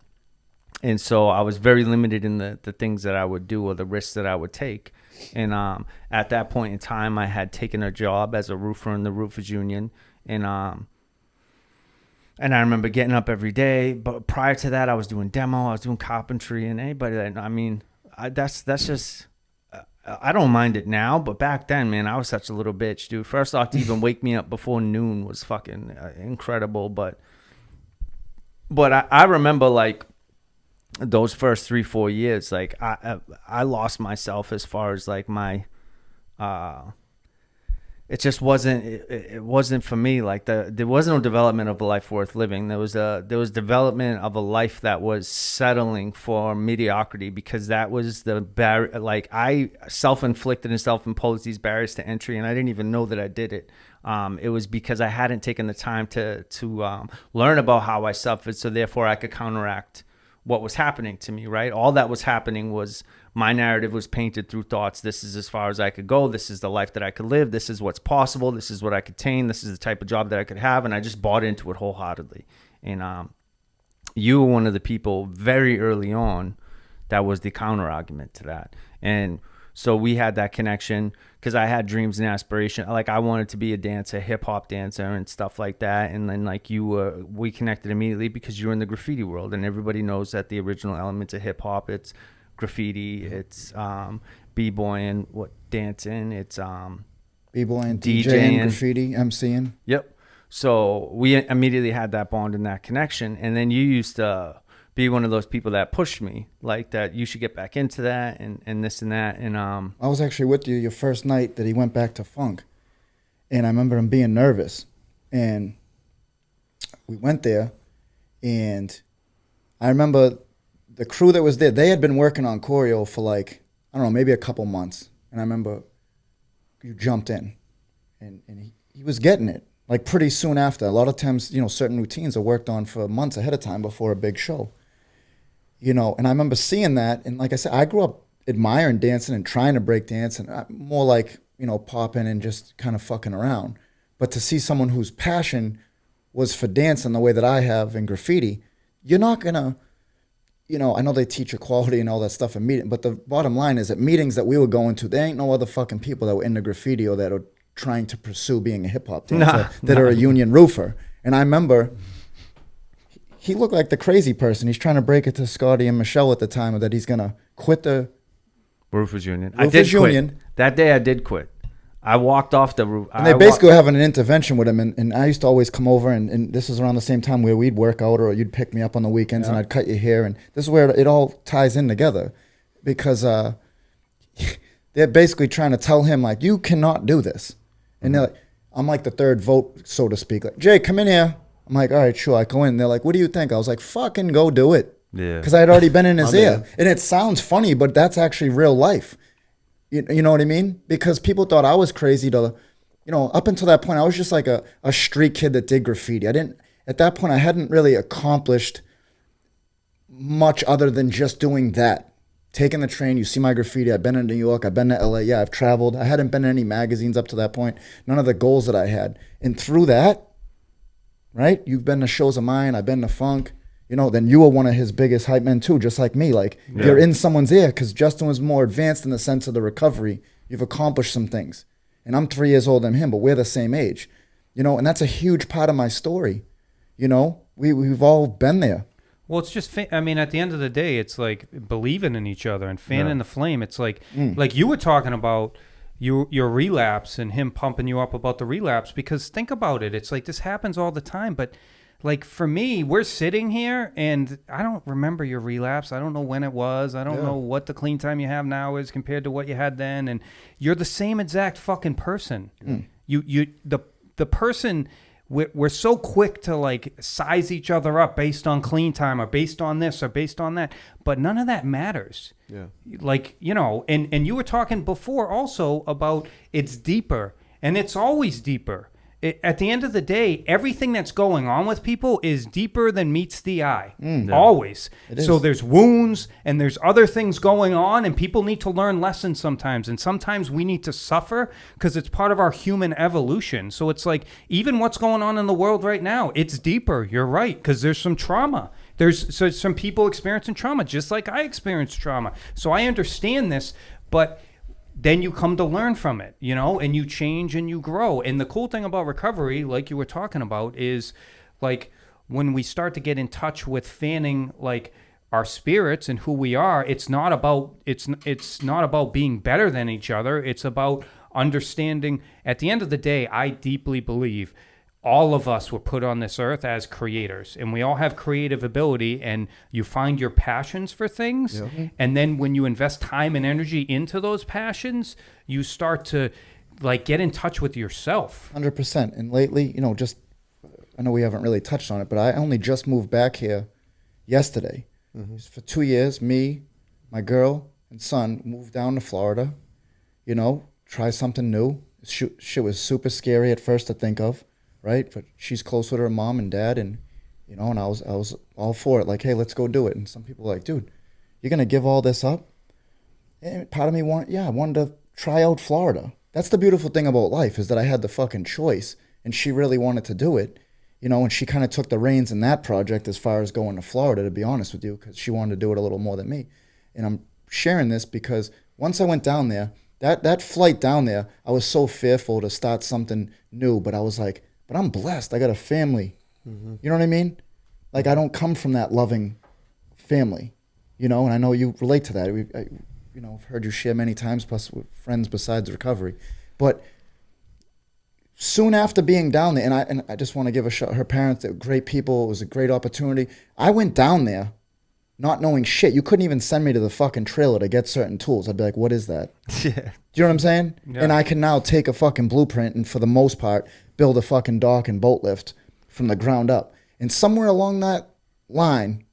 And so I was very limited in the things that I would do or the risks that I would take. And at that point in time, I had taken a job as a roofer in the Roofers Union. And I remember getting up every day. But prior to that, I was doing demo. I was doing carpentry. And anybody that, I mean, that's just, I don't mind it now. But back then, man, I was such a little bitch, dude. First off, to even wake me up before noon was fucking incredible. But I remember, like, those first 3-4 years, like, I lost myself as far as, like, my it just wasn't it wasn't for me. Like, there was no development of a life worth living. There was development of a life that was settling for mediocrity, because that was the barrier. Like, I self-inflicted and self-imposed these barriers to entry, and I didn't even know that I did it. It was because I hadn't taken the time to learn about how I suffered, so therefore I could counteract what was happening to me, right? All that was happening was my narrative was painted through thoughts. This is as far as I could go. This is the life that I could live. This is what's possible. This is what I could attain. This is the type of job that I could have. And I just bought into it wholeheartedly. And you were one of the people very early on that was the counter argument to that. And so we had that connection, because I had dreams and aspirations. Like, I wanted to be a dancer, hip hop dancer and stuff like that. And then, like, we connected immediately because you were in the graffiti world, and everybody knows that the original elements of hip hop, it's graffiti, it's b-boying, dancing, it's b-boying, DJing, graffiti, MCing. Yep. So we immediately had that bond and that connection. And then you used to be one of those people that pushed me, like, that you should get back into that and this and that. And I was actually with you your first night that he went back to funk, and I remember him being nervous, and we went there, and I remember the crew that was there, they had been working on choreo for, like, I don't know, maybe a couple months, and I remember you jumped in, and he was getting it. like pretty soon after. A lot of times, you know, certain routines are worked on for months ahead of time before a big show. You know, and I remember seeing that. And like I said, I grew up admiring dancing and trying to break dance, and more like, you know, popping and just kind of fucking around. But to see someone whose passion was for dancing the way that I have in graffiti, you're not going to, you know, I know they teach equality and all that stuff in meeting, but the bottom line is at meetings that we were going to, there ain't no other fucking people that were into graffiti or that are trying to pursue being a hip-hop dancer that are a union roofer. And I remember he looked like the crazy person. He's trying to break it to Scotty and Michelle at the time that he's going to quit the Roofers Union. Roofers I did Union. quit. That day I did quit. I walked off the roof. And they basically were having an intervention with him. And I used to always come over, and this is around the same time where we'd work out or you'd pick me up on the weekends and I'd cut your hair. And this is where it all ties in together, because they're basically trying to tell him, like, you cannot do this. And they're like, I'm like the third vote, so to speak. Like, Jay, come in here. I'm like, all right, sure. I go in. They're like, what do you think? I was like, fucking go do it. Yeah. Because I had already been in his ear. man. And it sounds funny, but that's actually real life. You know what I mean? Because people thought I was crazy to, you know, up until that point, I was just like a street kid that did graffiti. At that point, I hadn't really accomplished much other than just doing that. Taking the train, you see my graffiti. I've been in New York. I've been to LA. Yeah, I've traveled. I hadn't been in any magazines up to that point. None of the goals that I had. And through that, right, you've been to shows of mine. I've been to Funk. You know, then you were one of his biggest hype men too, just like me. Like, you're in someone's ear because Justin was more advanced in the sense of the recovery. You've accomplished some things. And I'm 3 years older than him, but we're the same age. You know, and that's a huge part of my story. You know, we've all been there. Well, it's just, I mean, at the end of the day, it's like believing in each other and fanning the flame. It's like you were talking about your relapse and him pumping you up about the relapse, because think about it. It's like this happens all the time, but like for me, we're sitting here and I don't remember your relapse. I don't know when it was. I don't know what the clean time you have now is compared to what you had then. And you're the same exact fucking person. The person, we're so quick to like size each other up based on clean time or based on this or based on that, but none of that matters. Yeah. Like, you know, and you were talking before also about it's deeper, and it's always deeper. At the end of the day, everything that's going on with people is deeper than meets the eye. Always. So there's wounds and there's other things going on, and people need to learn lessons sometimes. And sometimes we need to suffer because it's part of our human evolution. So it's like, even what's going on in the world right now, it's deeper. You're right, because there's some trauma. There's some people experiencing trauma, just like I experienced trauma. So I understand this, but then you come to learn from it, you know, and you change and you grow. And the cool thing about recovery, like you were talking about, is like when we start to get in touch with fanning like our spirits and who we are, it's not about being better than each other. It's about understanding. At the end of the day, I deeply believe all of us were put on this earth as creators, and we all have creative ability, and you find your passions for things. And then when you invest time and energy into those passions, you start to like get in touch with yourself. 100%. And lately, you know, I know we haven't really touched on it, but I only just moved back here yesterday. For 2 years, me, my girl and son moved down to Florida, you know, try something new. Shit was super scary at first to think of. Right, but she's close with her mom and dad, and you know, and I was all for it. Like, hey, let's go do it. And some people are like, dude, you're gonna give all this up? And part of me wanted to try out Florida. That's the beautiful thing about life, is that I had the fucking choice, and she really wanted to do it, you know. And she kind of took the reins in that project as far as going to Florida, to be honest with you, because she wanted to do it a little more than me. And I'm sharing this because once I went down there, that flight down there, I was so fearful to start something new, but I was like, but I'm blessed. I got a family. You know what I mean? Like, I don't come from that loving family, you know, and I know you relate to that. I've heard you share many times, plus with friends besides recovery. But soon after being down there, and I just want to give a shout. Her parents, they're great people. It was a great opportunity. I went down there not knowing shit. You couldn't even send me to the fucking trailer to get certain tools. I'd be like, what is that? Yeah. Do you know what I'm saying? Yeah. And I can now take a fucking blueprint and, for the most part, build a fucking dock and boat lift from the ground up. And somewhere along that line,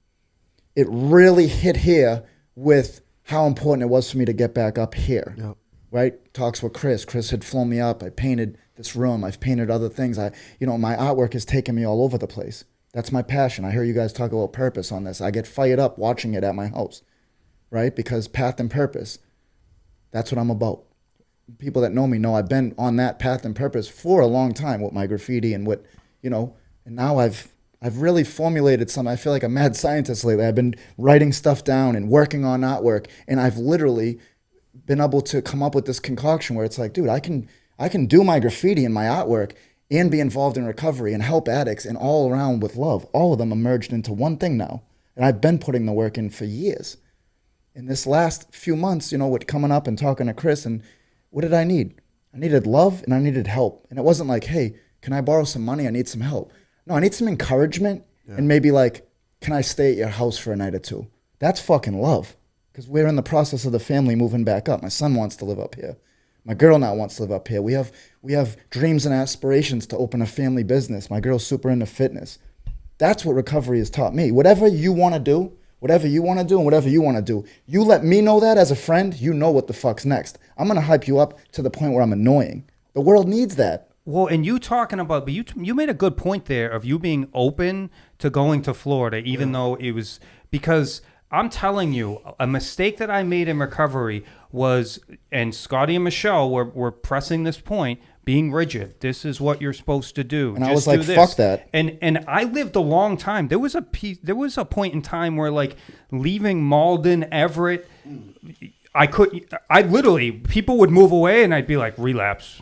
it really hit here with how important it was for me to get back up here. Yep. right? Talks with Chris. Chris had flown me up. I painted this room. I've painted other things. My artwork has taken me all over the place. That's my passion. I hear you guys talk about purpose on this. I get fired up watching it at my house, right? Because path and purpose, that's what I'm about. People that know me know I've been on that path and purpose for a long time with my graffiti and what, and now I've really formulated something. I feel like a mad scientist lately. I've been writing stuff down and working on artwork, and I've literally been able to come up with this concoction where it's like, dude, I can do my graffiti and my artwork and be involved in recovery and help addicts and all around with love. All of them are merged into one thing now. And I've been putting the work in for years. In this last few months, with coming up and talking to Chris, and what did I need? I needed love and I needed help. And it wasn't like, hey, can I borrow some money? I need some help. No, I need some encouragement and maybe like, can I stay at your house for a night or two? That's fucking love. Because we're in the process of the family moving back up. My son wants to live up here. My girl now wants to live up here. We have dreams and aspirations to open a family business. My girl's super into fitness. That's what recovery has taught me. Whatever you want to do and whatever you want to do, you let me know that as a friend, you know what the fuck's next. I'm going to hype you up to the point where I'm annoying. The world needs that. Well, and you talking about, but you made a good point there of you being open to going to Florida, even though it was, because I'm telling you, a mistake that I made in recovery was, and Scotty and Michelle were pressing this point, being rigid. This is what you're supposed to do. And I was like, fuck that. And I lived a long time. There was a point in time where, like, leaving Malden, Everett, I literally, people would move away and I'd be like, relapse.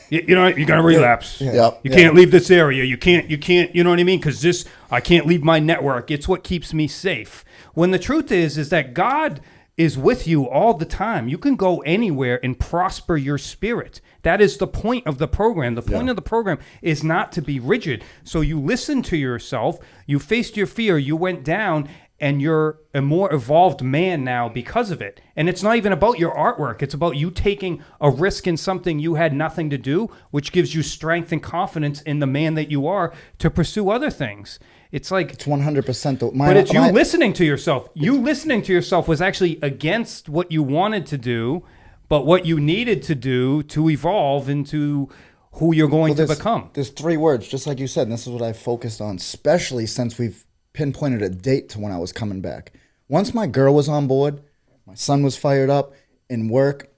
You're going to relapse. Yeah. You can't leave this area. You can't, you know what I mean? Because I can't leave my network. It's what keeps me safe. When the truth is that God is with you all the time. You can go anywhere and prosper your spirit. That is the point of the program. The point of the program is not to be rigid. So you listen to yourself. You faced your fear. You went down. And you're a more evolved man now because of it. And it's not even about your artwork. It's about you taking a risk in something you had nothing to do, which gives you strength and confidence in the man that you are to pursue other things. It's like... It's 100%. But it's you listening to yourself. You listening to yourself was actually against what you wanted to do, but what you needed to do to evolve into who you're going to become. There's 3 words, just like you said, and this is what I focused on, especially since we've pinpointed a date to when I was coming back. Once my girl was on board, my son was fired up, and work,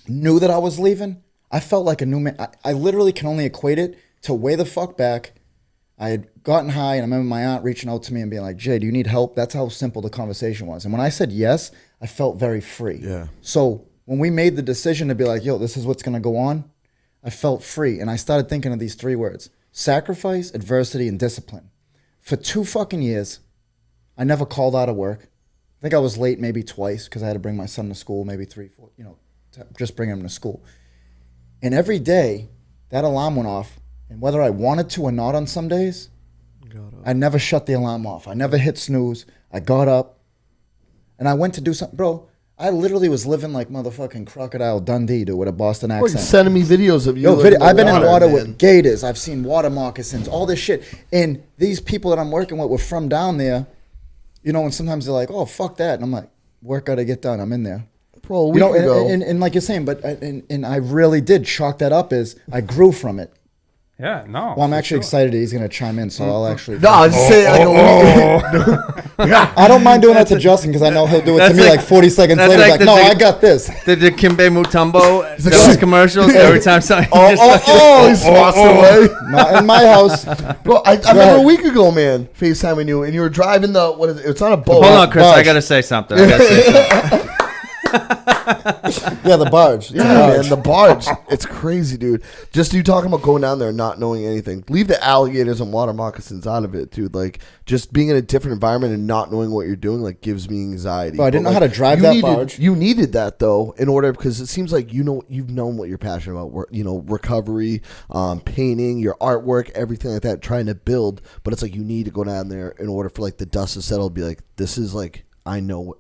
knew that I was leaving, I felt like a new man. I literally can only equate it to way the fuck back. I had gotten high, and I remember my aunt reaching out to me and being like, Jay, do you need help? That's how simple the conversation was. And when I said yes, I felt very free. Yeah. So when we made the decision to be like, yo, this is what's going to go on, I felt free. And I started thinking of these 3 words: sacrifice, adversity, and discipline. For 2 fucking years, I never called out of work. I think I was late maybe twice because I had to bring my son to school, maybe 3, 4, just bring him to school. And every day, that alarm went off. And whether I wanted to or not on some days, I never shut the alarm off. I never hit snooze. I got up and I went to do something. Bro, I literally was living like motherfucking Crocodile Dundee, dude, with a Boston accent. You're sending me videos of you. I've been in water with gators. I've seen water moccasins, all this shit. And these people that I'm working with were from down there, and sometimes they're like, oh, fuck that. And I'm like, work got to get done. I'm in there. Bro, a week ago. And like you're saying, but and I really did chalk that up as I grew from it. Yeah, no. Well, I'm actually excited that he's going to chime in, so I'll actually... No, I'll just say... I don't mind doing that to Justin, because I know he'll do it to me like 40 seconds later. Like no, I got this. The Kimbe Mutombo, those commercials, every time something... he swaps away. Not in my house. Bro, I remember a week ago, man, FaceTiming you, and you were driving it's on a boat. Hold on, Chris, I got to say something. Yeah, the barge. Man, the barge. It's crazy, dude. Just you talking about going down there and not knowing anything. Leave the alligators and water moccasins out of it, dude. Like, just being in a different environment and not knowing what you're doing, like, gives me anxiety. Bro, I didn't know how to drive that barge. You needed that, though, in order, because it seems like you've known what you're passionate about. Recovery, painting, your artwork, everything like that, trying to build. But it's like you need to go down there in order for, like, the dust to settle. Be like, this is, like, I know what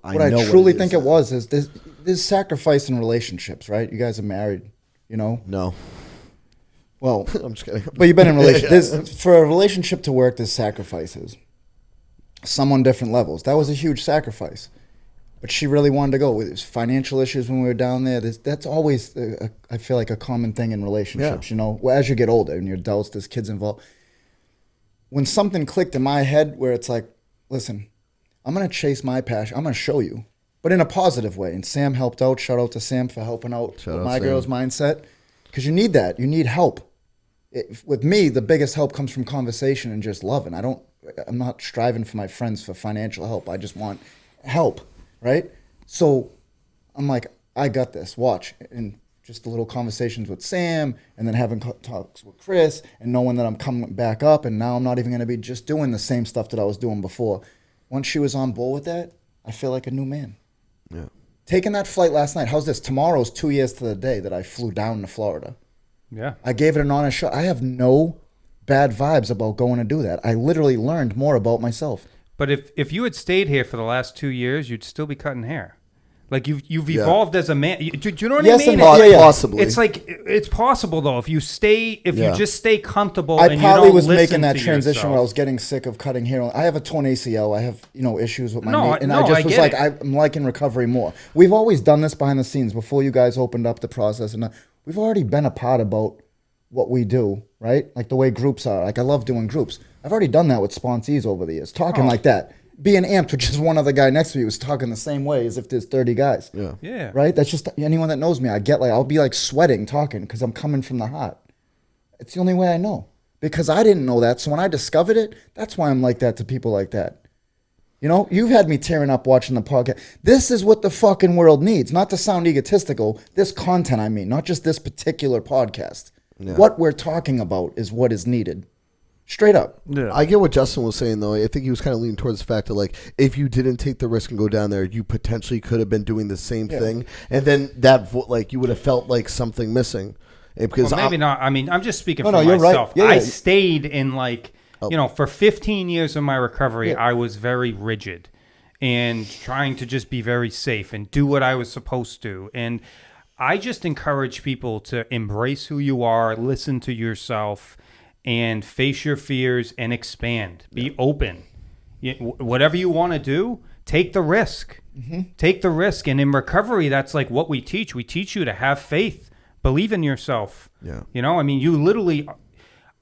truly think it was is there's sacrifice in relationships, right? You guys are married, No. Well, I'm just kidding. But you've been in relationships. For a relationship to work, there's sacrifices. Some on different levels. That was a huge sacrifice. But she really wanted to go. With financial issues when we were down there. That's always, I feel like, a common thing in relationships. You know, well, as you get older and you're adults, there's kids involved. When something clicked in my head where it's like, listen, I'm going to chase my passion. I'm going to show you, but in a positive way. And Sam helped out. Shout out to Sam for helping out with my girl's mindset. Because you need that. You need help. With me, the biggest help comes from conversation and just loving. I'm not striving for my friends for financial help. I just want help, right? So I'm like, I got this. Watch. And just the little conversations with Sam, and then having talks with Chris, and knowing that I'm coming back up, and now I'm not even going to be just doing the same stuff that I was doing before. Once she was on board with that, I feel like a new man. Yeah. Taking that flight last night, how's this? Tomorrow's 2 years to the day that I flew down to Florida. Yeah. I gave it an honest shot. I have no bad vibes about going to do that. I literally learned more about myself. But if you had stayed here for the last 2 years, you'd still be cutting hair. Like you've evolved as a man. Do you know what I mean? Possibly. It's like it's possible though if you just stay comfortable. I and probably you don't was listen making that to transition yourself. where I was getting sick of cutting hair. I have a torn ACL. I have issues with my No, knee, and no, I just I was get like, it. I'm liking recovery more. We've always done this behind the scenes before you guys opened up the process, and we've already been a part about what we do, right? Like the way groups are. Like I love doing groups. I've already done that with sponsees over the years, talking like that. Being amped with just one other guy next to me was talking the same way as if there's 30 guys. Yeah. Right? That's just anyone that knows me. I'll be like sweating talking because I'm coming from the heart. It's the only way I know. Because I didn't know that. So when I discovered it, that's why I'm like that to people like that. You know, you've had me tearing up watching the podcast. This is what the fucking world needs. Not to sound egotistical. This content, I mean, not just this particular podcast. Yeah. What we're talking about is what is needed. Straight up. Yeah. I get what Justin was saying, though. I think he was kind of leaning towards the fact that, like, if you didn't take the risk and go down there, you potentially could have been doing the same thing. And then you would have felt like something missing. Because maybe not. I mean, I'm just speaking for myself. Right. I stayed in, for 15 years of my recovery, I was very rigid and trying to just be very safe and do what I was supposed to. And I just encourage people to embrace who you are, listen to yourself, and face your fears and expand. Be open. Whatever you want to do, take the risk. Mm-hmm. Take the risk. And in recovery, that's like what we teach. We teach you to have faith. Believe in yourself. Yeah. I mean, you literally,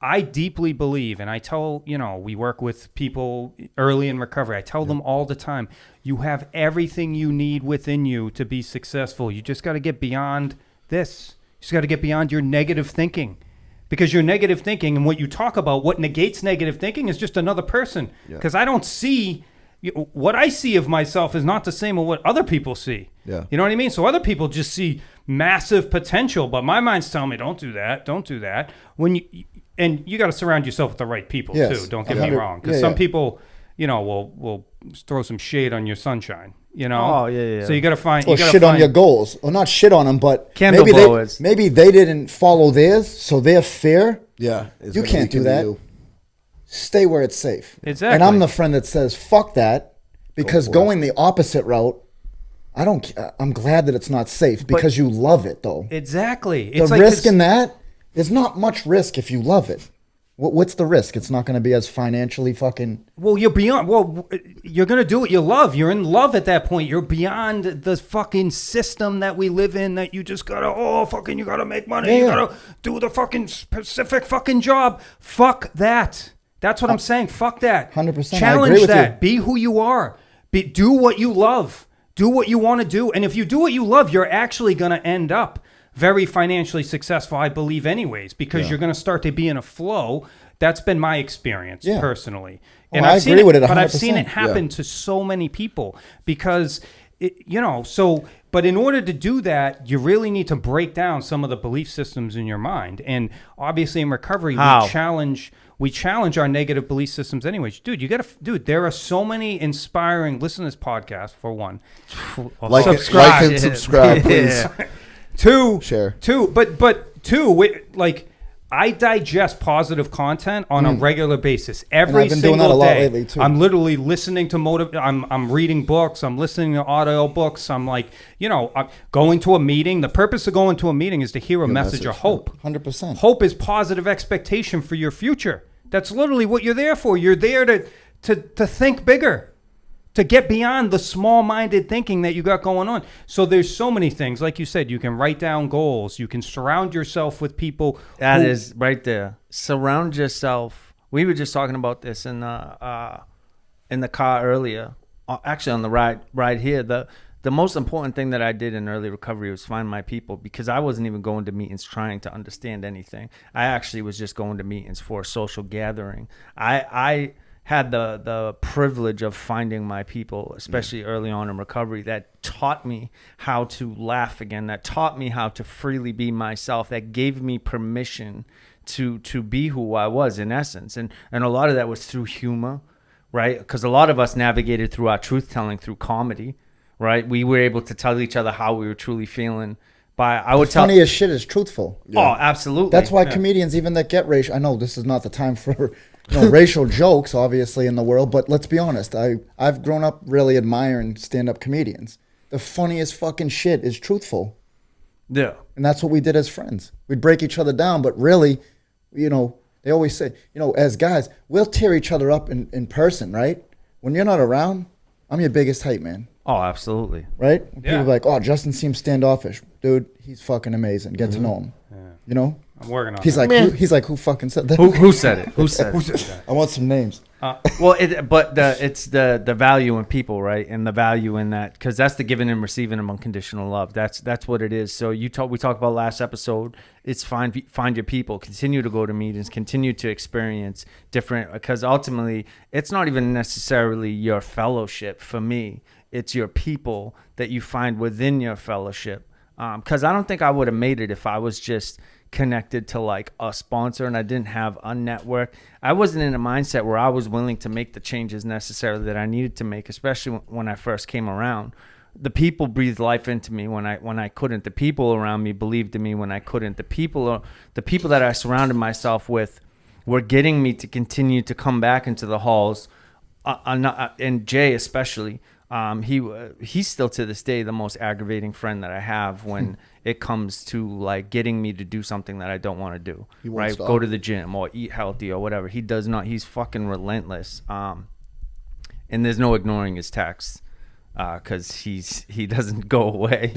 I deeply believe, and I tell, we work with people early in recovery. I tell them all the time, you have everything you need within you to be successful. You just got to get beyond this. You just got to get beyond your negative thinking. Because your negative thinking and what you talk about, what negates negative thinking is just another person. Because I don't see, what I see of myself is not the same as what other people see. Yeah. You know what I mean? So other people just see massive potential, but my mind's telling me, don't do that, don't do that. And you got to surround yourself with the right people too. Don't get me wrong. Because some people, will throw some shade on your sunshine. Oh yeah. So you got to find. Or shit on your goals, or not shit on them, but blowers. Maybe they didn't follow theirs, so their fear. Yeah, you can't do that. Stay where it's safe. Exactly. And I'm the friend that says fuck that, because going the opposite route, I'm glad that it's not safe because you love it though. Exactly. The risk in that is not much risk if you love it. What's the risk? It's not going to be as financially fucking... Well, you're beyond... Well, you're going to do what you love. You're in love at that point. You're beyond the fucking system that we live in that you just got to... you got to make money. Yeah. You got to do the fucking specific fucking job. Fuck that. That's what I'm saying. Fuck that. 100%. Challenge that. Be who you are. Do what you love. Do what you want to do. And if you do what you love, you're actually going to end up very financially successful, I believe, anyways, because you're going to start to be in a flow. That's been my experience personally, and I agree with it. 100%. But I've seen it happen to so many people because, But in order to do that, you really need to break down some of the belief systems in your mind, and obviously in recovery, we challenge our negative belief systems anyways. Dude, there are so many inspiring. Listen to this podcast for one. Like and subscribe, please. Share. But I digest positive content on a regular basis every single day. I've been doing that a lot lately too. I'm literally listening to I'm reading books. I'm listening to audio books. I'm I'm going to a meeting. The purpose of going to a meeting is to hear a message of hope. 100%. Hope is positive expectation for your future. That's literally what you're there for. You're there to think bigger. to get beyond the small-minded thinking that you got going on. So there's so many things. Like you said, you can write down goals. You can surround yourself with people. That is right there. Surround yourself. We were just talking about this in the car earlier. Actually, on the ride here. The most important thing that I did in early recovery was find my people, because I wasn't even going to meetings trying to understand anything. I actually was just going to meetings for a social gathering. I had the privilege of finding my people, especially early on in recovery, that taught me how to laugh again, that taught me how to freely be myself, that gave me permission to be who I was in essence. And a lot of that was through humor, right? Because a lot of us navigated through our truth-telling through comedy, right? We were able to tell each other how we were truly feeling. Funniest shit is truthful. Yeah. Oh, absolutely. That's why comedians, even that get racial, I know this is not the time for racial jokes, obviously, in the world, but let's be honest. I've grown up really admiring stand-up comedians. The funniest fucking shit is truthful. Yeah. And that's what we did as friends. We'd break each other down, but really, they always say, as guys, we'll tear each other up in person, right? When you're not around, I'm your biggest hype man. Oh, absolutely. Right? People are like, oh, Justin seems standoffish. Dude, he's fucking amazing. Get to know him. Yeah. I'm working on he's that. Like, he's like, who fucking said that? Who said it? Who said it? I want some names. It's the value in people, right? And the value in that, because that's the giving and receiving of unconditional love. That's what it is. So we talked about last episode. It's find your people. Continue to go to meetings. Continue to experience different, because ultimately it's not even necessarily your fellowship. For me, it's your people that you find within your fellowship. Because I don't think I would have made it if I was just connected to like a sponsor and I didn't have a network. I wasn't in a mindset where I was willing to make the changes necessarily that I needed to make, especially when I first came around. The people breathed life into me when I couldn't. The people around me believed in me when I couldn't. The people that I surrounded myself with were getting me to continue to come back into the halls. And Jay especially. He's still to this day the most aggravating friend that I have when it comes to like getting me to do something that I don't want to do, right? Go to the gym or eat healthy or whatever. He does not. He's fucking relentless. And there's no ignoring his texts because he doesn't go away.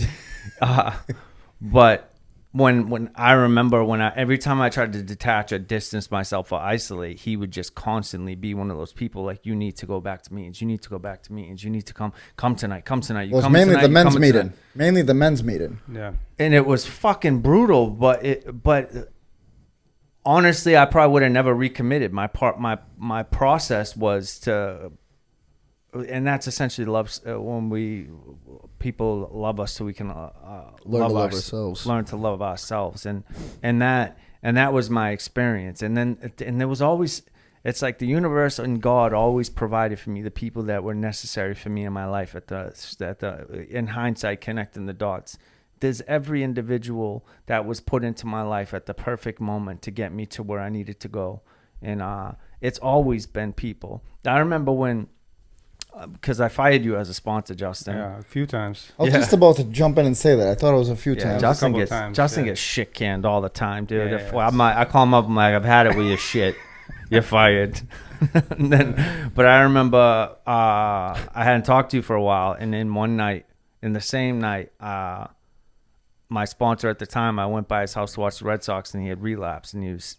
But when I remember every time I tried to detach or distance myself or isolate, he would just constantly be one of those people like, you need to go back to meetings. You need to go back to meetings. You need to come tonight. Come tonight. Well, it's mainly the men's meeting. Mainly the men's meeting. Yeah. And it was fucking brutal, but honestly, I probably would have never recommitted. My process was to, and that's essentially love. When people love us, so we can learn to love ourselves. Learn to love ourselves, and that was my experience. And there was always, it's like the universe and God always provided for me the people that were necessary for me in my life. In hindsight, connecting the dots, there's every individual that was put into my life at the perfect moment to get me to where I needed to go, and it's always been people. I remember when. Because I fired you as a sponsor, Justin. Yeah, a few times. I was just about to jump in and say that. I thought it was a few times. Justin gets shit canned all the time, dude. I call him up. I'm like, I've had it with your shit. You're fired. But I remember I hadn't talked to you for a while, and then one night, in the same night, my sponsor at the time, I went by his house to watch the Red Sox, and he had relapsed, and he was.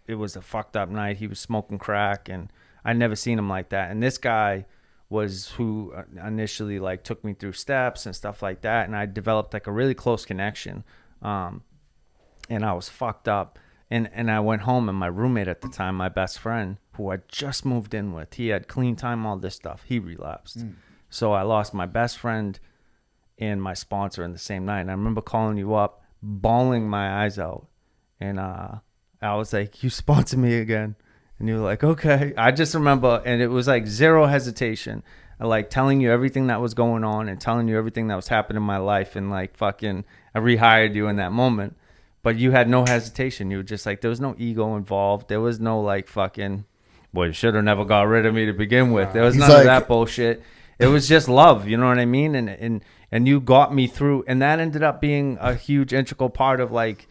It was a fucked up night. He was smoking crack, and I'd never seen him like that. And this guy was who initially like took me through steps and stuff like that. And I developed like a really close connection. And I was fucked up. And I went home, and my roommate at the time, my best friend, who I just moved in with, he had clean time, all this stuff. He relapsed. So I lost my best friend and my sponsor in the same night. And I remember calling you up, bawling my eyes out. And I was like, you sponsor me again. And you were like, okay. I just remember, and it was like zero hesitation, like telling you everything that was going on and telling you everything that was happening in my life. And like fucking, I rehired you in that moment. But you had no hesitation. You were just like, there was no ego involved. There was no like fucking, well, you should have never got rid of me to begin with. There was none of that bullshit. It was just love, you know what I mean? And you got me through. And that ended up being a huge integral part of like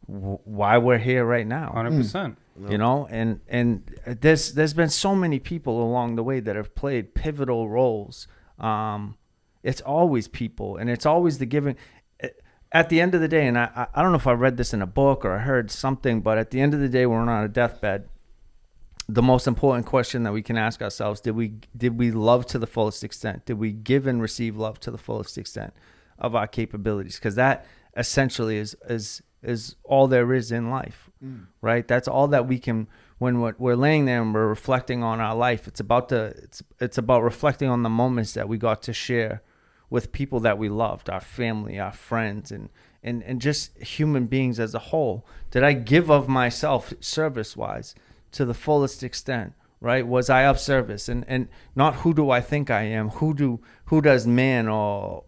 why we're here right now. 100%. you know, and there's been so many people along the way that have played pivotal roles. It's always people, and it's always the giving. At the end of the day, and I don't know if I read this in a book or I heard something, but at the end of the day, when we're on a deathbed, the most important question that we can ask ourselves: did we love to the fullest extent? Did we give and receive love to the fullest extent of our capabilities? Because that essentially is all there is in life, right? That's all that we can. When we're laying there and we're reflecting on our life, it's about reflecting on the moments that we got to share with people that we loved, our family, our friends, and just human beings as a whole. Did I give of myself service-wise to the fullest extent, right? Was I of service? And not who do I think I am? Who does man or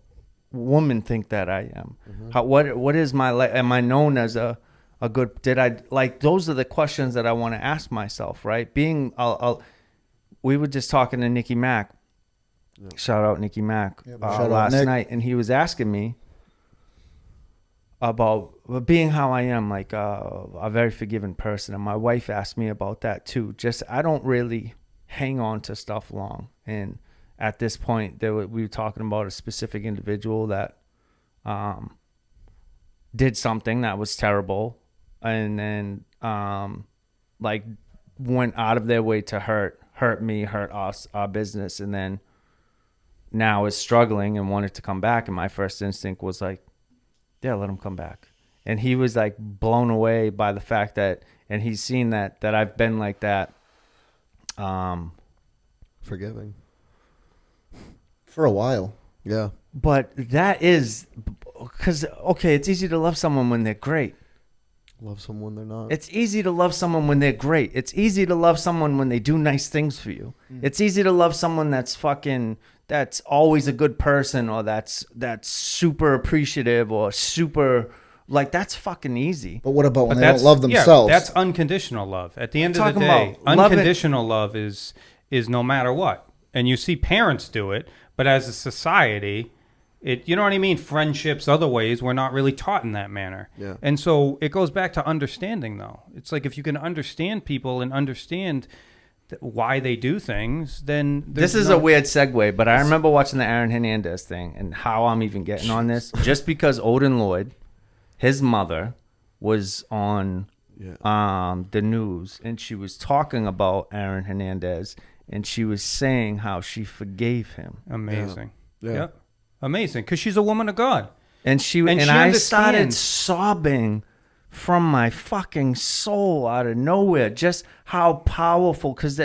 woman think that I am? What is my life? Am I known as a good, those are the questions that I want to ask myself, right? We were just talking to Nikki Mack. Shout out Nikki Mack last night, and he was asking me about being how I am, like a very forgiving person. And my wife asked me about that too. Just I don't really hang on to stuff long. And at this point, we were talking about a specific individual that did something that was terrible, and then went out of their way to hurt me, hurt us, our business, and then now is struggling and wanted to come back. And my first instinct was like, yeah, let him come back. And he was like blown away by the fact that, and he's seen that I've been like that. Forgiving. For a while. Yeah. But that is, because, okay, it's easy to love someone when they're great. Love someone they're not. It's easy to love someone when they're great. It's easy to love someone when they do nice things for you. It's easy to love someone that's always a good person, or that's super appreciative, or super, like, that's fucking easy. But what about when they don't love themselves? Yeah, that's unconditional love. At the end of the day, unconditional love is no matter what. And you see parents do it, but as a society, you know what I mean? Friendships, other ways, we're not really taught in that manner. Yeah. And so it goes back to understanding, though. It's like if you can understand people and understand why they do things, then this is a weird segue, but I remember watching the Aaron Hernandez thing, and how I'm even getting on this, just because Odin Lloyd, his mother, was on the news, and she was talking about Aaron Hernandez, and she was saying how she forgave him. Amazing. Yeah. Yep. Amazing, because she's a woman of God. And I started sobbing from my fucking soul out of nowhere, just how powerful, because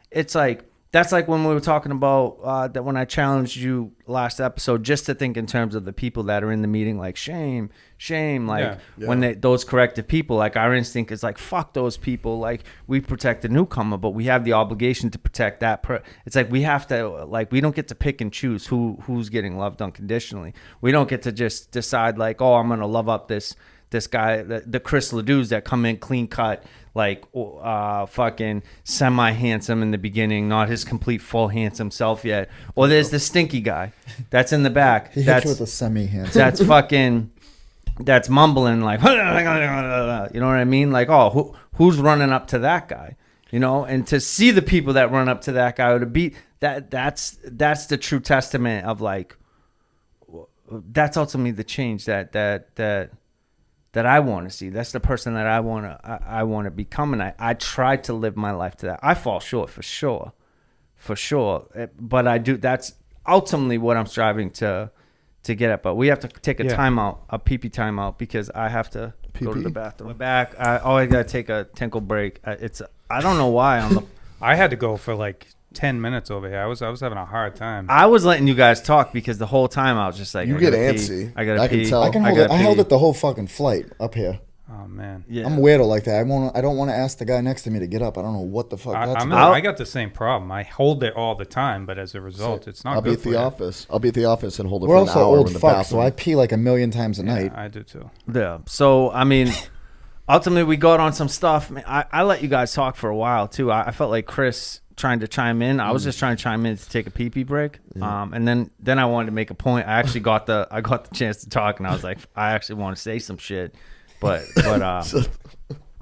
it's like, that's like when we were talking about that when I challenged you last episode, just to think in terms of the people that are in the meeting, like shame, like when those corrective people, like our instinct is like, fuck those people, like we protect the newcomer, but we have the obligation to protect that. It's like we have to, like, we don't get to pick and choose who's getting loved unconditionally. We don't get to just decide like, oh, I'm gonna love up this guy, the Chris Ledoux that come in clean cut, like fucking semi-handsome in the beginning, not his complete full handsome self yet. Or there's the stinky guy that's in the back. He hits you with a semi-handsome. That's mumbling like, you know what I mean? Like, oh, who's running up to that guy? You know, and to see the people that run up to that guy, or to be that's the true testament of like, that's ultimately the change that I want to see. That's the person that I want to become, and I try to live my life to that. I fall short for sure, but I do. That's ultimately what I'm striving to get at. But we have to take a timeout, a pee-pee timeout, because I have to go to the bathroom. We're back. I got to take a tinkle break. I don't know why I had to go for like 10 minutes over here. I was having a hard time. I was letting you guys talk because the whole time I was just like, you get antsy. I gotta pee. I can hold it. I held it the whole fucking flight up here. Oh man. Yeah. I'm weirdo like that. I don't want to ask the guy next to me to get up. I don't know what the fuck that's about. I got the same problem. I hold it all the time, but as a result, it's not good for you. I'll be at the office and hold it We're for an also hour old in the fucks, bathroom. so I pee like a million times a night. I do too. Yeah. So I mean, ultimately we got on some stuff. I let you guys talk for a while too. I felt like Chris trying to chime in. I was just trying to chime in to take a pee-pee break. And then I wanted to make a point. I actually got the chance to talk, and I was like, I actually want to say some shit, but I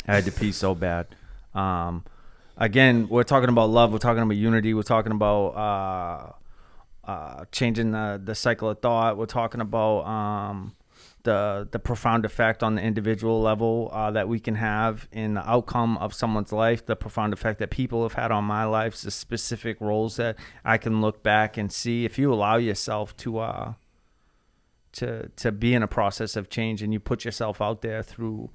had to pee so bad. Again, we're talking about love. We're talking about unity. We're talking about changing the cycle of thought. We're talking about the profound effect on the individual level that we can have in the outcome of someone's life, the profound effect that people have had on my life, the specific roles that I can look back and see. If you allow yourself to be in a process of change and you put yourself out there through,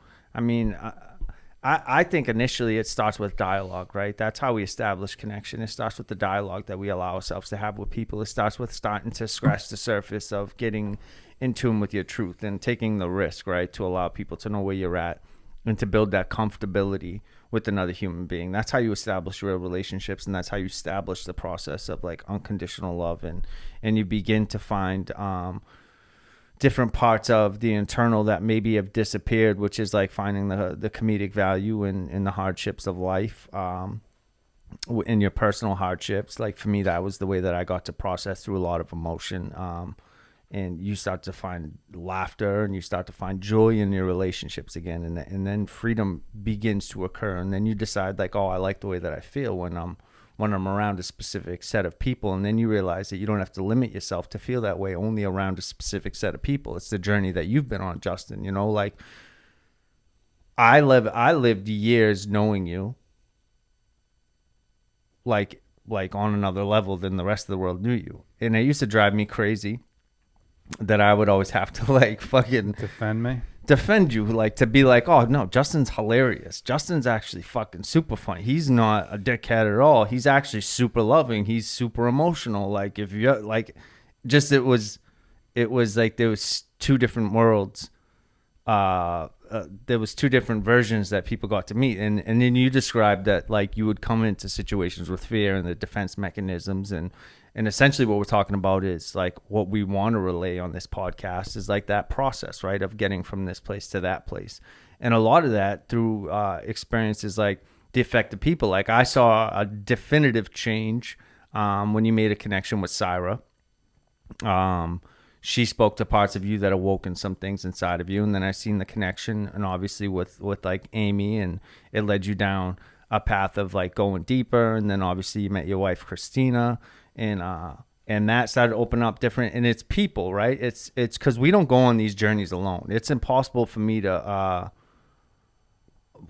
I think initially it starts with dialogue, right? That's how we establish connection. It starts with the dialogue that we allow ourselves to have with people. It starts with starting to scratch the surface of getting in tune with your truth and taking the risk, right? To allow people to know where you're at and to build that comfortability with another human being. That's how you establish real relationships, and that's how you establish the process of like unconditional love, and you begin to find different parts of the internal that maybe have disappeared, which is like finding the comedic value in the hardships of life, in your personal hardships. Like for me, that was the way that I got to process through a lot of emotion. And you start to find laughter and you start to find joy in your relationships again. And then freedom begins to occur. And then you decide like, oh, I like the way that I feel when I'm around a specific set of people. And then you realize that you don't have to limit yourself to feel that way only around a specific set of people. It's the journey that you've been on, Justin. You know, like I lived years knowing you like on another level than the rest of the world knew you. And it used to drive me crazy that I would always have to like fucking defend you, like to be like, oh no, Justin's hilarious. Justin's actually fucking super funny. He's not a dickhead at all. He's actually super loving. He's super emotional. Like if you're like, just it was like there was two different worlds. There was two different versions that people got to meet, and then you described that like you would come into situations with fear and the defense mechanisms, and essentially what we're talking about is like what we want to relay on this podcast is like that process, right, of getting from this place to that place. And a lot of that through experiences like the effect of people. Like I saw a definitive change when you made a connection with Syra. She spoke to parts of you that awoken some things inside of you. And then I seen the connection, and obviously with like Amy, and it led you down a path of like going deeper. And then obviously you met your wife, Christina, and that started to open up different, and it's people, right? It's because we don't go on these journeys alone. It's impossible for me to,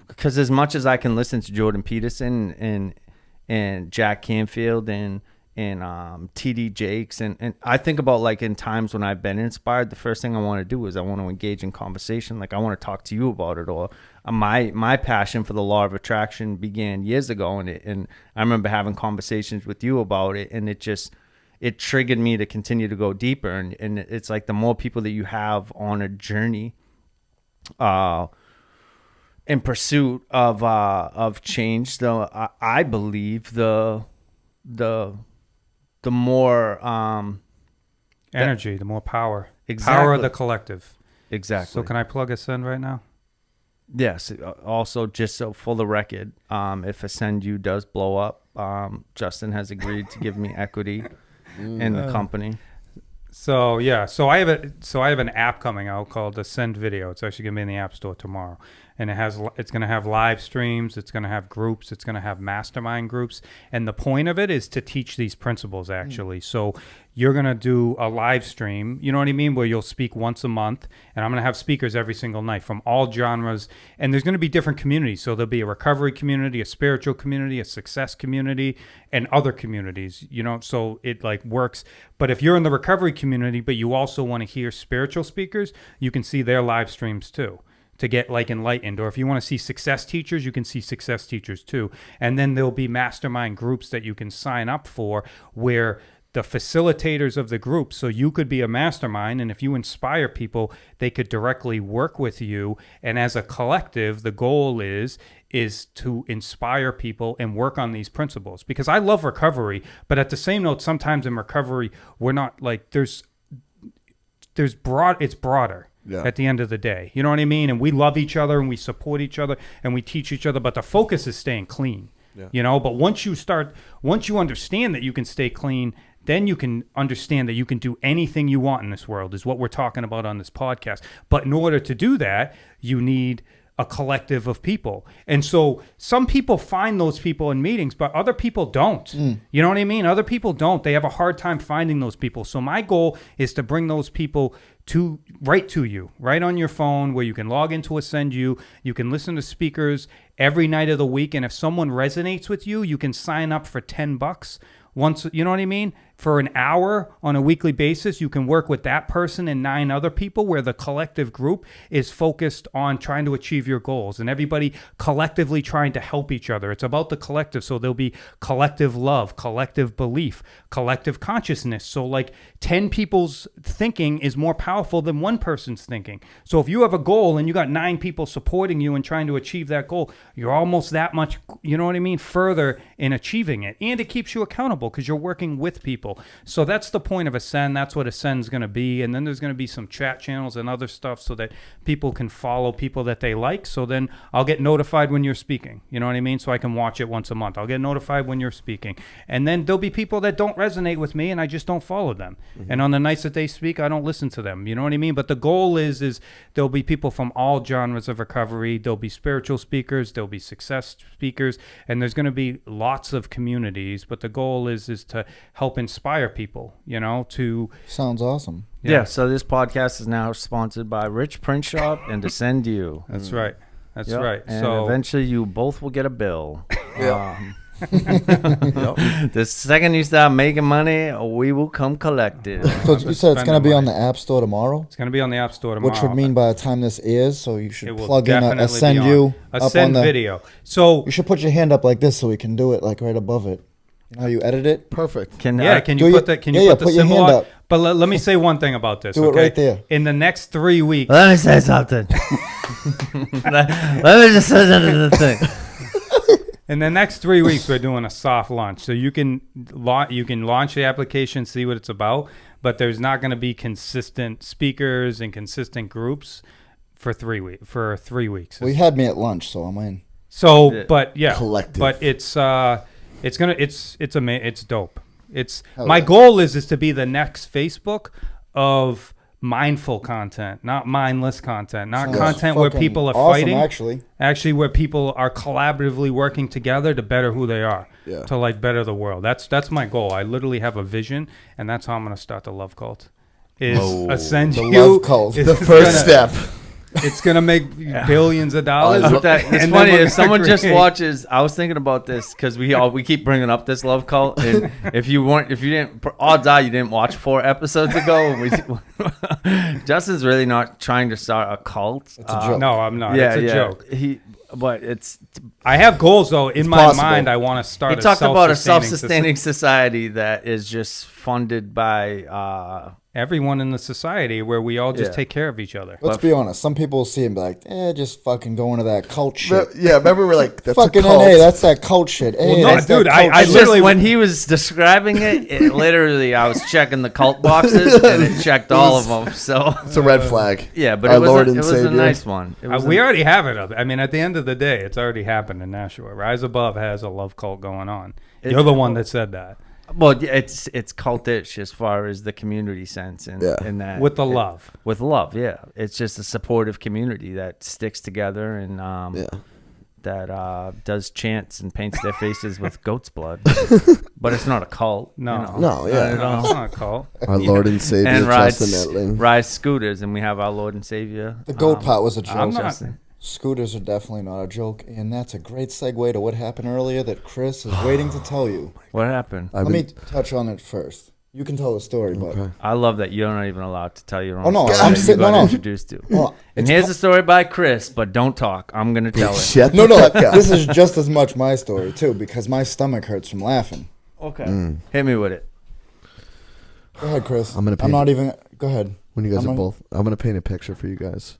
because as much as I can listen to Jordan Peterson and Jack Canfield and TD Jakes, and I think about like in times when I've been inspired, the first thing I want to do is I want to engage in conversation. Like I want to talk to you about it, or my passion for the law of attraction began years ago, and I remember having conversations with you about it, and it triggered me to continue to go deeper. And it's like the more people that you have on a journey in pursuit of change, though, I believe the more energy, the more power. Exactly. Power of the collective. Exactly. So can I plug Ascend right now? Yes. Also, just so for the record, if Ascend U does blow up, Justin has agreed to give me equity in the company. So yeah, so I have an app coming out called Ascend Video. It's actually gonna be in the App Store tomorrow, and it's gonna have live streams, it's gonna have groups, it's gonna have mastermind groups, and the point of it is to teach these principles actually. So you're gonna do a live stream, you know what I mean, where you'll speak once a month, and I'm gonna have speakers every single night from all genres, and there's gonna be different communities. So there'll be a recovery community, a spiritual community, a success community, and other communities, you know, so it like works. But if you're in the recovery community, but you also want to hear spiritual speakers, you can see their live streams too, to get like enlightened. Or if you want to see success teachers, you can see success teachers too. And then there'll be mastermind groups that you can sign up for, where the facilitators of the group, so you could be a mastermind, and if you inspire people, they could directly work with you. And as a collective, the goal is to inspire people and work on these principles. Because I love recovery, but at the same note, sometimes in recovery, we're not like, it's broader. Yeah. At the end of the day, you know what I mean? And we love each other and we support each other and we teach each other, but the focus is staying clean. Yeah. You know, but once you understand that you can stay clean, then you can understand that you can do anything you want in this world, is what we're talking about on this podcast. But in order to do that, you need a collective of people. And so some people find those people in meetings, but other people don't. You know what I mean? Other people don't. They have a hard time finding those people. So my goal is to bring those people right to you, right on your phone, where you can log into Ascend You. You can listen to speakers every night of the week. And if someone resonates with you, you can sign up for $10 once, you know what I mean? For an hour on a weekly basis, you can work with that person and 9 other people, where the collective group is focused on trying to achieve your goals and everybody collectively trying to help each other. It's about the collective. So there'll be collective love, collective belief, collective consciousness. So like 10 people's thinking is more powerful than one person's thinking. So if you have a goal and you got 9 people supporting you and trying to achieve that goal, you're almost that much, you know what I mean, further in achieving it. And it keeps you accountable because you're working with people. So that's the point of Ascend. That's what Ascend's going to be. And then there's going to be some chat channels and other stuff so that people can follow people that they like. So then I'll get notified when you're speaking. You know what I mean? So I can watch it once a month. I'll get notified when you're speaking. And then there'll be people that don't resonate with me and I just don't follow them. And on the nights that they speak, I don't listen to them. You know what I mean? But the goal is there'll be people from all genres of recovery. There'll be spiritual speakers. There'll be success speakers. And there's going to be lots of communities. But the goal is to help inspire people, you know, to... Sounds awesome. Yeah. So this podcast is now sponsored by Rich Print Shop and Ascend You. That's right. That's Yep. right. And So eventually you both will get a bill. Yep. The second you start making money, we will come collect it. So you said it's going to be on the App Store tomorrow? it's going to be on the App Store tomorrow. Which would mean by the time this airs, so you It should will plug in definitely Ascend be on You up on Ascend the video. So You should put your hand up like this so we can do it like right above it. You know how you edit it? Perfect. Can yeah, can you do put you- the can you yeah, put the put your symbol hand on? up. But let me say one thing about this. Do it okay? right there. In the next 3 weeks, Let me say something. Let me just say something. in the next 3 weeks, we're doing a soft launch. So you can launch the application, see what it's about, but there's not going to be consistent speakers and consistent groups for 3 weeks. For 3 weeks. Well, you had me at lunch, so I'm in. So, Yeah. but yeah, Collective. but it's dope. It's Hell my yeah. goal is to be the next Facebook of mindful content, not mindless content, not Sounds content where fucking people are awesome, fighting. actually. Actually, where people are collaboratively working together to better who they are, Yeah. to like better the world. That's my goal. I literally have a vision, and that's how I'm gonna start the love cult. Is Ascend The You. love cult. is The first gonna- step. It's gonna make billions of dollars. It's And then funny we're if someone gonna just create- watches. I was thinking about this because we keep bringing up this love cult, and if you didn't, odds are you didn't watch 4 episodes ago. Justin's really not trying to start a cult. It's a joke. No, I'm not. It's a joke. But it's. I have goals though. In It's my possible. mind, I want to start. He talked about a self-sustaining self-sustaining society that is just funded by. everyone in the society where we all just Yeah. take care of each other. Let's be honest. Some people see it and be like, just fucking going to that cult shit. Yeah, remember we're like, that's Fucking a cult. NA, that's that cult shit. Well, Hey, no, that's that dude, I cult It's shit. literally- just when he was describing it, literally I was checking the cult boxes and it checked all of them. So It's a red flag. yeah, but Our it was Lord a, and it was a Savior. nice one. It was We already have it. I mean, at the end of the day, it's already happened in Nashua. Rise Above has a love cult going on. You're the one that said that. well, yeah, it's cultish as far as the community sense and Yeah. in that With the love. with love. Yeah, it's just a supportive community that sticks together and that does chants and paints their faces with goat's blood. But it's not a cult. No. you know. No, yeah. No, it's not a cult. Our Lord and Savior, And Justin Etling. rides scooters, and we have our Lord and Savior. The goat part was a joke. I'm not. Justin. Scooters are definitely not a joke, and that's a great segue to what happened earlier that Chris is waiting to tell you. What happened? Let me touch on it first. You can tell the story, but I love that you're not even allowed to tell your own Oh, no, story I'm that you sitting- got no, no. introduced to. Well, And it's here's a story by Chris, but don't talk. I'm going to tell it. Shut no, the fuck up. this is just as much my story too because my stomach hurts from laughing. Okay. Hit me with it. Go ahead, Chris. I'm gonna I'm paint- not even. Go ahead. When you guys I'm are gonna- both, I'm going to paint a picture for you guys.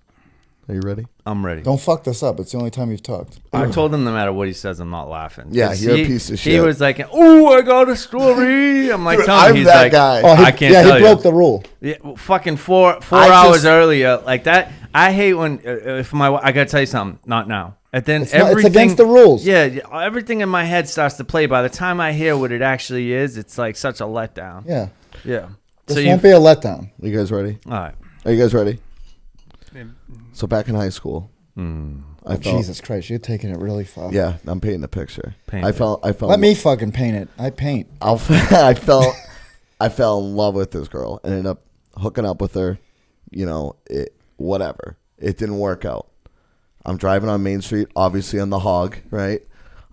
Are you ready? I'm ready. Don't fuck this up. It's the only time you've talked. I told him no matter what he says, I'm not laughing. Yeah, 'Cause you're a piece of He shit. was like, "Oh, I got a story." I'm like, Dude, "Tell me." I'm He's that like, guy. Oh, I can't yeah, tell he you. broke the rule. Yeah, well, fucking four I hours just- earlier, like that. I hate when if I gotta tell you something. Not now. And then It's not- it's everything against the rules. Yeah, everything in my head starts to play. By the time I hear what it actually is, it's like such a letdown. Yeah. Yeah. This So won't be a letdown. Are you guys ready? all right. Are you guys ready? So back in high school, I felt, Jesus Christ, you're taking it really far. yeah, I'm painting a picture. Paint I it. felt. Let me fucking paint it. I paint. I fell in love with this girl. Ended up hooking up with her. You know, whatever. It didn't work out. I'm driving on Main Street, obviously on the hog, right?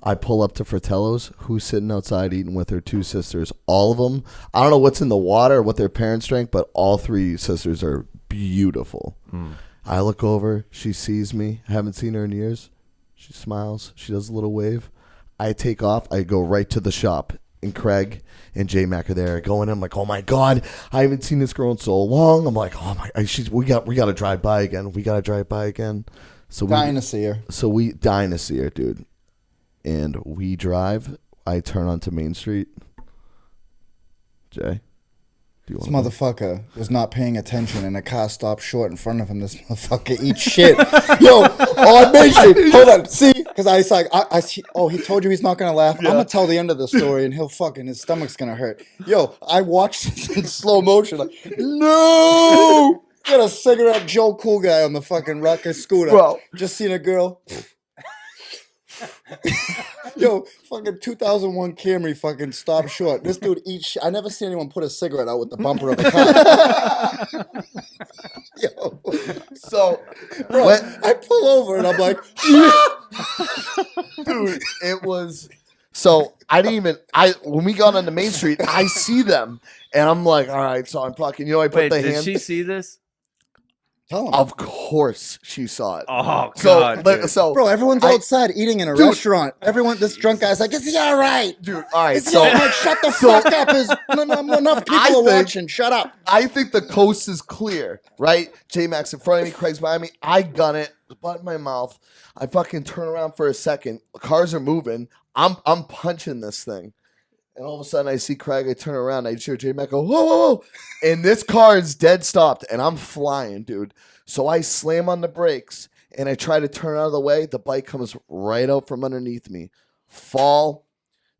I pull up to Fratello's. Who's sitting outside eating with her 2 sisters? All of them. I don't know what's in the water, what their parents drank, but all 3 sisters are beautiful. I look over. She sees me. I haven't seen her in years. She smiles. She does a little wave. I take off. I go right to the shop. And Craig and J-Mac are there. I go in. I'm like, oh my God, I haven't seen this girl in so long. I'm like, oh my, we got to drive by again. We got to drive by again. So Dying to see her. So we dying to see her, dude. And we drive. I turn onto Main Street. Jay, do you This want motherfucker was not paying attention and a car stopped short in front of him. This motherfucker eats shit. Yo, on Main Street. Hold on. See? Because I was like, he told you he's not going to laugh. Yeah. I'm going to tell the end of the story and his stomach's going to hurt. Yo, I watched this in slow motion. Like, no! Got a cigarette Joe Cool Guy on the fucking ruckus scooter. Bro. Just seen a girl. Yo, fucking 2001 Camry fucking stopped short. This dude eats shit. I never seen anyone put a cigarette out with the bumper of a car. Yo. So, bro, I pull over and I'm like, dude, it was. So I didn't even. When we got on the Main Street, I see them and I'm like, all right. So I'm fucking. You know, I put Wait, the did hand. she see this? tell him. Of course, she saw it. Oh God, dude. Bro, everyone's outside eating in a restaurant. This drunk guy's like, is he all right? Dude, all right. Is he all right? Shut the fuck up. Enough people are watching. Shut up. I think the coast is clear, right? J-Max in front of me, Craig's behind me. I gun it, butt in my mouth. I fucking turn around for a second. Cars are moving. I'm punching this thing. And all of a sudden, I see Craig. I turn around. I hear J-Mac go, whoa, whoa, whoa. And this car is dead stopped. And I'm flying, dude. So I slam on the brakes. And I try to turn out of the way. The bike comes right out from underneath me. Fall.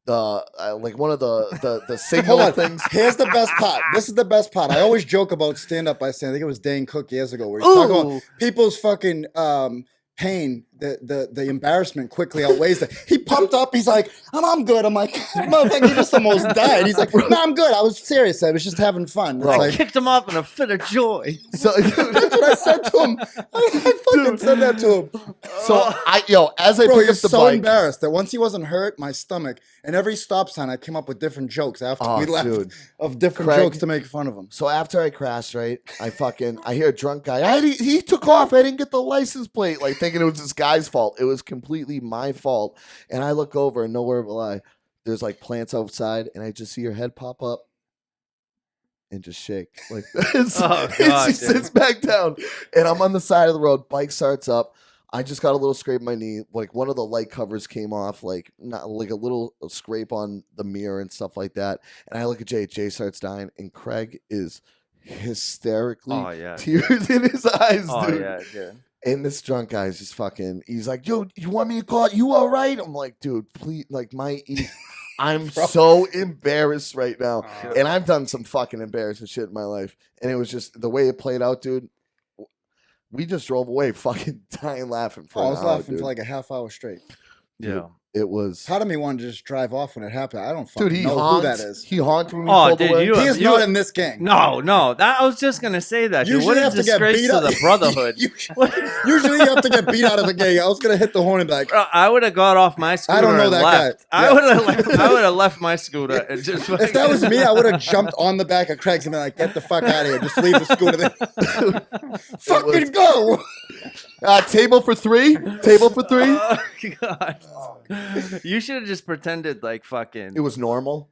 Like one of the signal things. Here's the best part. This is the best part. I always joke about stand-up by saying, I think it was Dane Cook years ago, where he's talking about people's fucking pain, the embarrassment quickly outweighs it. He pumped up. He's like, I'm good. I'm like, motherfucker, you just almost died. He's like, no, I'm good. I was serious. I was just having fun. I kicked him off in a fit of joy. So that's what I said to him. I fucking said that to him. So as I pick up the so bike, embarrassed that once he wasn't hurt, my stomach, and every stop sign I came up with different jokes after we left of different jokes to make fun of him. So after I crashed, right, I hear a drunk guy. He took off. I didn't get the license plate. Like thinking it was this guy's fault. It was completely my fault. And I look over and nowhere will I. There's like plants outside, and I just see her head pop up and just shake like this. God, she sits back down, and I'm on the side of the road. Bike starts up. I just got a little scrape on my knee. Like one of the light covers came off, like not like a little scrape on the mirror and stuff like that. And I look at Jay. Jay starts dying, and Craig is hysterically tears in his eyes, dude. Yeah, yeah. And this drunk guy's just fucking. He's like, "Yo, you want me to call it? You all right?" I'm like, "Dude, please." Like I'm so embarrassed right now, and I've done some fucking embarrassing shit in my life, and it was just the way it played out, dude. We just drove away, fucking dying laughing for. I was laughing for like a half hour straight. Dude, Yeah. it was. Part of me wanted to just drive off when it happened. I don't fucking Dude, he know honked, who that is. He honked when we Oh, pulled dude, away. He is not in this gang. No. I was just gonna say that. Dude. Usually What you a have to get disgrace beat to up. the brotherhood. Usually you have to get beat out of the gang. I was gonna hit the horn and be like, Bro, I would have got off my scooter. I don't know and that left. guy. Yeah. I would have left my scooter and just. if that was me, I would have jumped on the back of Craig's and been like, get the fuck out of here. Just leave the scooter there. Fucking go. Table for three. Table for three. Oh, God. You should have just pretended like fucking. It was normal.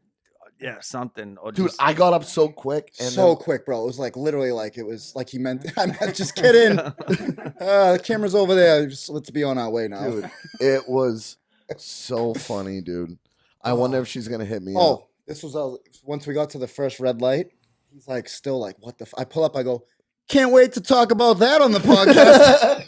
Yeah, something. Or Dude, just, I got up so quick. And So quick, bro. It was like literally like it was like he meant. I meant just kidding. The camera's over there. Just let's be on our way now. Dude, it was so funny, dude. I wonder if she's gonna hit me. Oh, up. this was once we got to the first red light. He's like, still like, what the? I pull up. I go, can't wait to talk about that on the podcast.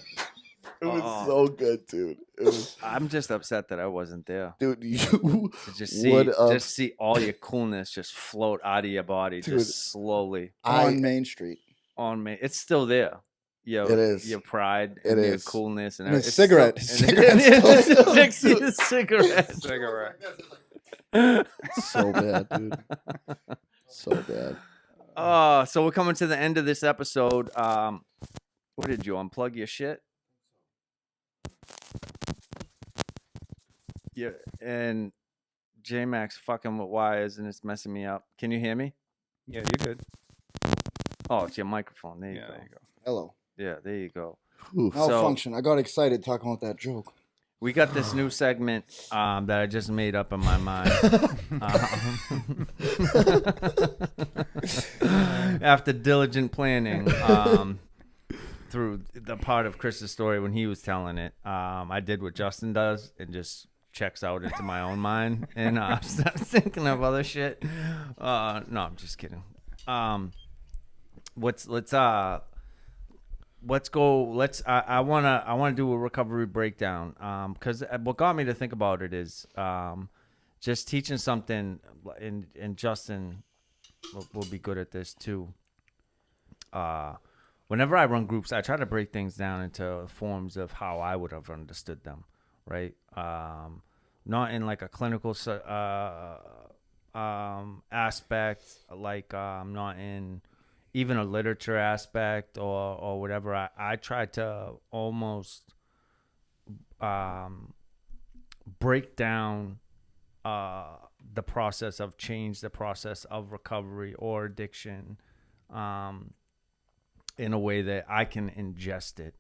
It was so good, dude. It was, I'm just upset that I wasn't there. dude. You To just would see all your coolness just float out of your body, Dude, just slowly On Main Street. on me. It's still there. your It is. your pride It and your is. coolness and And everything. it's cigarette. And Cigarettes. it's cigarette. Cigarette. So bad, dude. So bad. So we're coming to the end of this episode. What did you unplug your shit? Yeah, and J-Max fucking with wires and it's messing me up. Can you hear me? Yeah, you're good. Oh, it's your microphone. There you Yeah, go. there you go. Hello. Yeah, there you go. Oof. Malfunction. I got excited talking about that joke. We got this new segment that I just made up in my mind. After diligent planning, through the part of Chris's story when he was telling it, I did what Justin does and just checks out into my own mind and start thinking of other shit. No, I'm just kidding. Let's go. I wanna do a recovery breakdown. Because what got me to think about it is just teaching something, and Justin will be good at this too. Whenever I run groups, I try to break things down into forms of how I would have understood them, right? Not in like a clinical aspect, like not in even a literature aspect or whatever. I try to almost break down the process of change, the process of recovery or addiction in a way that I can ingest it.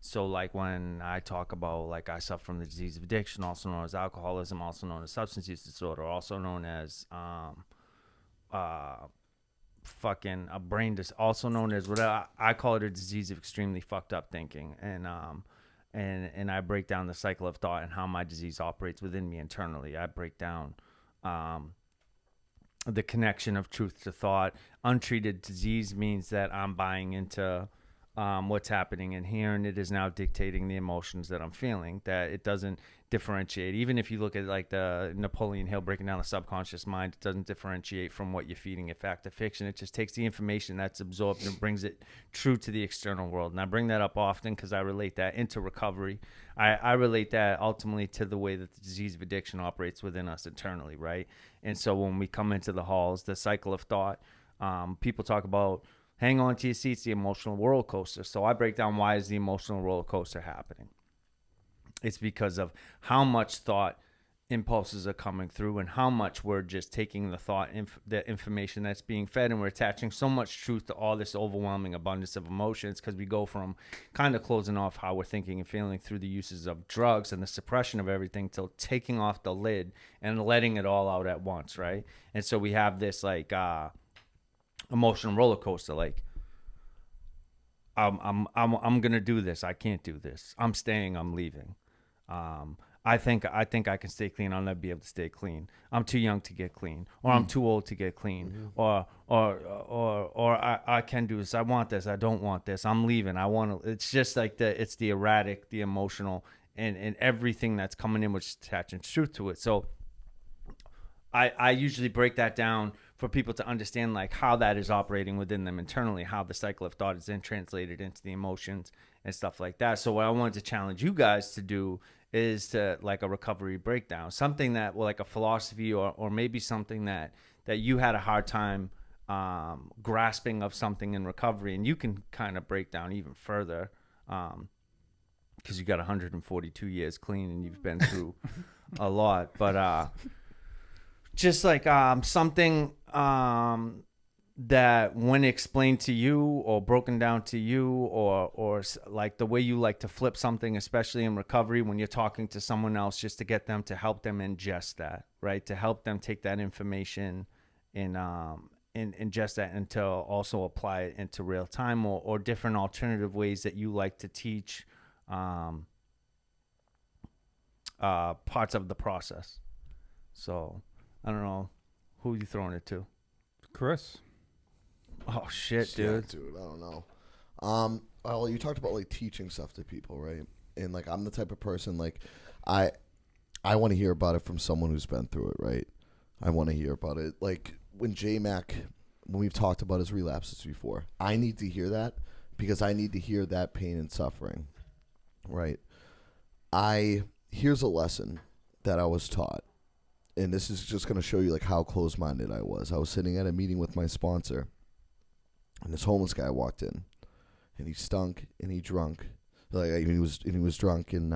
So like when I talk about like I suffer from the disease of addiction, also known as alcoholism, also known as substance use disorder, also known as fucking a brain also known as what I call it, a disease of extremely fucked up thinking. And I break down the cycle of thought and how my disease operates within me internally. I break down the connection of truth to thought. Untreated disease means that I'm buying into what's happening in here, and it is now dictating the emotions that I'm feeling, that it doesn't differentiate. Even if you look at like the Napoleon Hill breaking down the subconscious mind, it doesn't differentiate from what you're feeding it, fact or fiction. It just takes the information that's absorbed and brings it true to the external world. And I bring that up often because I relate that into recovery. I relate that ultimately to the way that the disease of addiction operates within us internally, right? And so when we come into the halls, the cycle of thought, people talk about hang on to your seats, the emotional roller coaster. So I break down why is the emotional roller coaster happening. It's because of how much thought impulses are coming through and how much we're just taking the thought, the information that's being fed, and we're attaching so much truth to all this overwhelming abundance of emotions because we go from kind of closing off how we're thinking and feeling through the uses of drugs and the suppression of everything till taking off the lid and letting it all out at once, right? And so we have this like emotional roller coaster, like I'm gonna do this, I can't do this, I'm staying, I'm leaving. I think I can stay clean, I'll never be able to stay clean. I'm too young to get clean, or I'm too old to get clean, or I can do this, I want this, I don't want this, I'm leaving, I want to. It's just like it's the erratic, the emotional, and everything that's coming in, which is attaching truth to it. So I usually break that down for people to understand like how that is operating within them internally, how the cycle of thought is then translated into the emotions and stuff like that. So what I wanted to challenge you guys to do is to like a recovery breakdown, something that, well, like a philosophy or maybe something that you had a hard time grasping of something in recovery, and you can kind of break down even further because you got 142 years clean and you've been through a lot. But just like something that when explained to you or broken down to you, or like the way you like to flip something, especially in recovery when you're talking to someone else, just to get them to help them ingest that, right? To help them take that information and ingest that and to also apply it into real time, or different alternative ways that you like to teach parts of the process. So I don't know who you throwing it to. Chris. Oh shit, dude. Yeah, dude, I don't know. Well, you talked about like teaching stuff to people, right? And like I'm the type of person like I want to hear about it from someone who's been through it, right? I want to hear about it. Like when J-Mac, when we've talked about his relapses before, I need to hear that because I need to hear that pain and suffering, right? Here's a lesson that I was taught, and this is just going to show you like how close-minded I was. I was sitting at a meeting with my sponsor, and this homeless guy walked in, and he stunk and he drunk, like he was drunk, and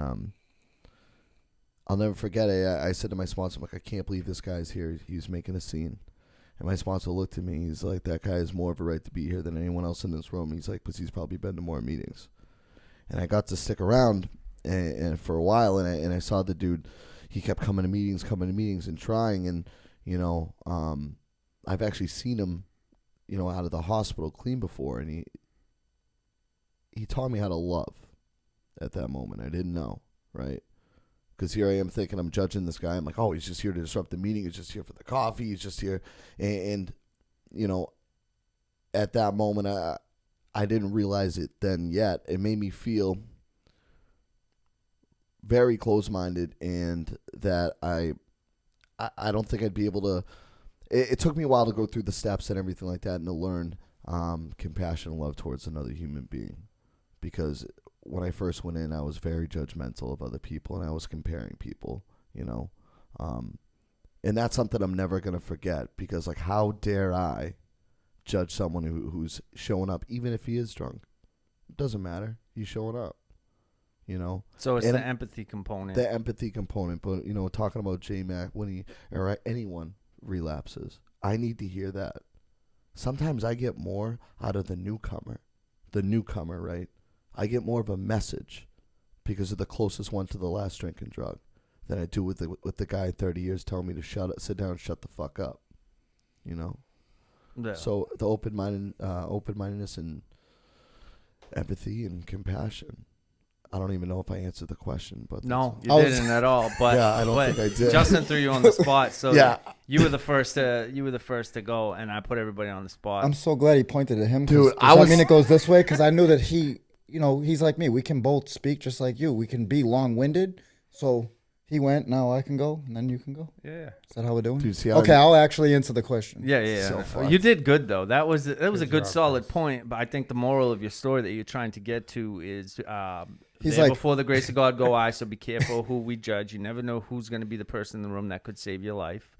I'll never forget it. I said to my sponsor, I'm like, I can't believe this guy's here. He's making a scene. And my sponsor looked at me. He's like, that guy has more of a right to be here than anyone else in this room. He's like, because he's probably been to more meetings. And I got to stick around and for a while, and I saw the dude. He kept coming to meetings and trying. And, I've actually seen him, out of the hospital clean before. And he taught me how to love at that moment. I didn't know, right? Because here I am thinking I'm judging this guy. I'm like, oh, he's just here to disrupt the meeting. He's just here for the coffee. He's just here. And at that moment, I didn't realize it then yet. It made me feel very close-minded, and that I don't think I'd be able to. It took me a while to go through the steps and everything like that and to learn compassion and love towards another human being. Because when I first went in, I was very judgmental of other people, and I was comparing people, and that's something I'm never going to forget, because like, how dare I judge someone who's showing up, even if he is drunk? It doesn't matter. He's showing up, So it's the empathy component. The empathy component, but talking about J-Mac or anyone relapses, I need to hear that. Sometimes I get more out of the newcomer, right? I get more of a message because of the closest one to the last drinking drug than I do with the guy 30 years telling me to sit down and shut the fuck up. Yeah. So the open-mindedness and empathy and compassion. I don't even know if I answered the question, but no, you didn't at all. But yeah, I don't think I did. Justin threw you on the spot, so yeah. you were the first to go, and I put everybody on the spot. I'm so glad he pointed at him. Dude, I mean, it goes this way because I knew that he, he's like me. We can both speak just like you. We can be long-winded. So he went. Now I can go, and then you can go. Yeah. Is that how we're doing? Dude, see how okay, I'll actually answer the question. Yeah. So You did good though. That was a good job, solid Chris. point. But I think the moral of your story that you're trying to get to is He's there like- before the grace of God go I. So be careful who we judge. You never know who's going to be the person in the room that could save your life,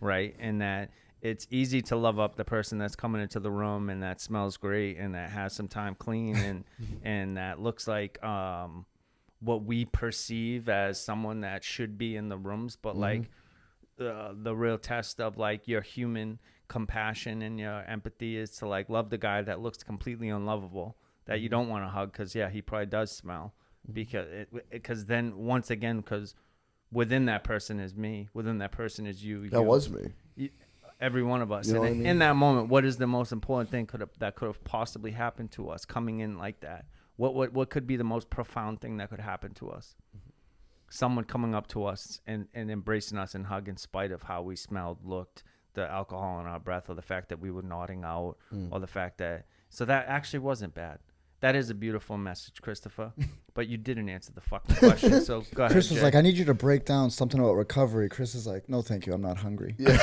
right? And that it's easy to love up the person that's coming into the room and that smells great and that has some time clean and that looks like what we perceive as someone that should be in the rooms, but like the real test of like your human compassion and your empathy is to like love the guy that looks completely unlovable that you don't want to hug because he probably does smell, because then once again, because within that person is me, within that person is you. That was me. Every one of us. You know And what I mean? in that moment, what is the most important thing that could have possibly happened to us coming in like that? What could be the most profound thing that could happen to us? Someone coming up to us and embracing us and hug in spite of how we smelled, looked, the alcohol in our breath, or the fact that we were nodding out, or the fact that... So that actually wasn't bad. That is a beautiful message, Christopher. But you didn't answer the fucking question, so go ahead, Chris was Jay. like, I need you to break down something about recovery. Chris is like, no, thank you. I'm not hungry. Yeah.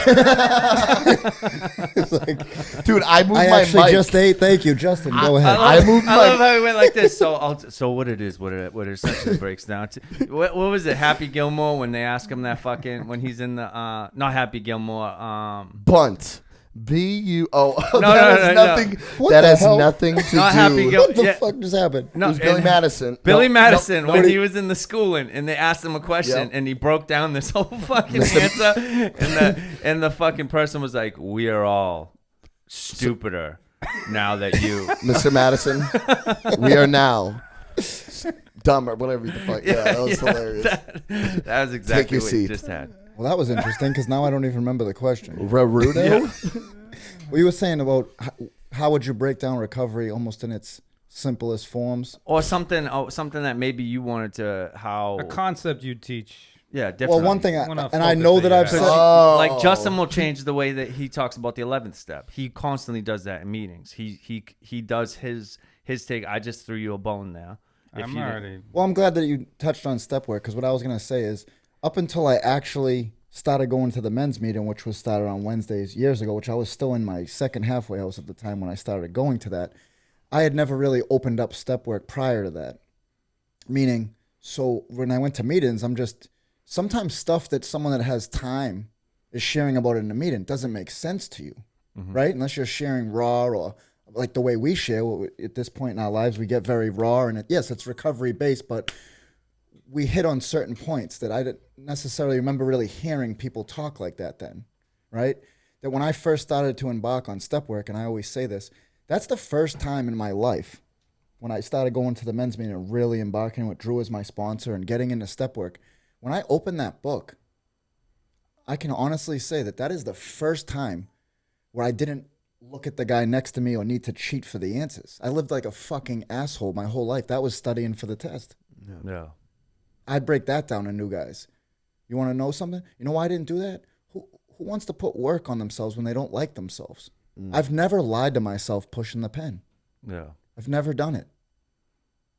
It's like, Dude, I moved I my actually mic. just ate. Thank you, Justin. Go ahead. I moved I my- love how he went like this. So what it essentially breaks down to. What was it? Happy Gilmore when they ask him that fucking when he's in the not Happy Gilmore. Bunt. B-U-O. No, That has no. nothing. What That the has hell? nothing to Not do. Happy Gil- What the yeah. fuck just happened? No, It was Billy and- Madison. Billy No, Madison no, when no, he was in the schooling and they asked him a question Yep. and he broke down this whole fucking answer and the fucking person was like, "We are all stupider now that you." Mr. Madison, we are now dumber, whatever the fuck. Yeah, that was hilarious. That was exactly your what you seat. just had. Well, that was interesting because now I don't even remember the question. Rarudo? Well, you were saying about how would you break down recovery almost in its simplest forms? Or something that maybe you wanted to A concept you'd teach. Yeah, different. Well, one thing, One and I know that I've focus said, Oh. Like Justin will change the way that he talks about the 11th step. He constantly does that in meetings. He does his take. I just threw you a bone there. I'm already. well, I'm glad that you touched on step work because what I was going to say is up until I actually started going to the men's meeting, which was started on Wednesdays years ago, which I was still in my second halfway house at the time when I started going to that, I had never really opened up step work prior to that. Meaning, so when I went to meetings, I'm just, sometimes stuff that someone that has time is sharing about in a meeting doesn't make sense to you, right? Unless you're sharing raw, or like the way we share at this point in our lives, we get very raw, and yes, it's recovery based, but we hit on certain points that I didn't necessarily remember really hearing people talk like that then, right? That when I first started to embark on step work, and I always say this, that's the first time in my life when I started going to the men's meeting and really embarking with Drew as my sponsor and getting into step work. When I opened that book, I can honestly say that that is the first time where I didn't look at the guy next to me or need to cheat for the answers. I lived like a fucking asshole my whole life. That was studying for the test. Yeah. I'd break that down to new guys. You want to know something? You know why I didn't do that? Who wants to put work on themselves when they don't like themselves? I've never lied to myself pushing the pen. Yeah. I've never done it.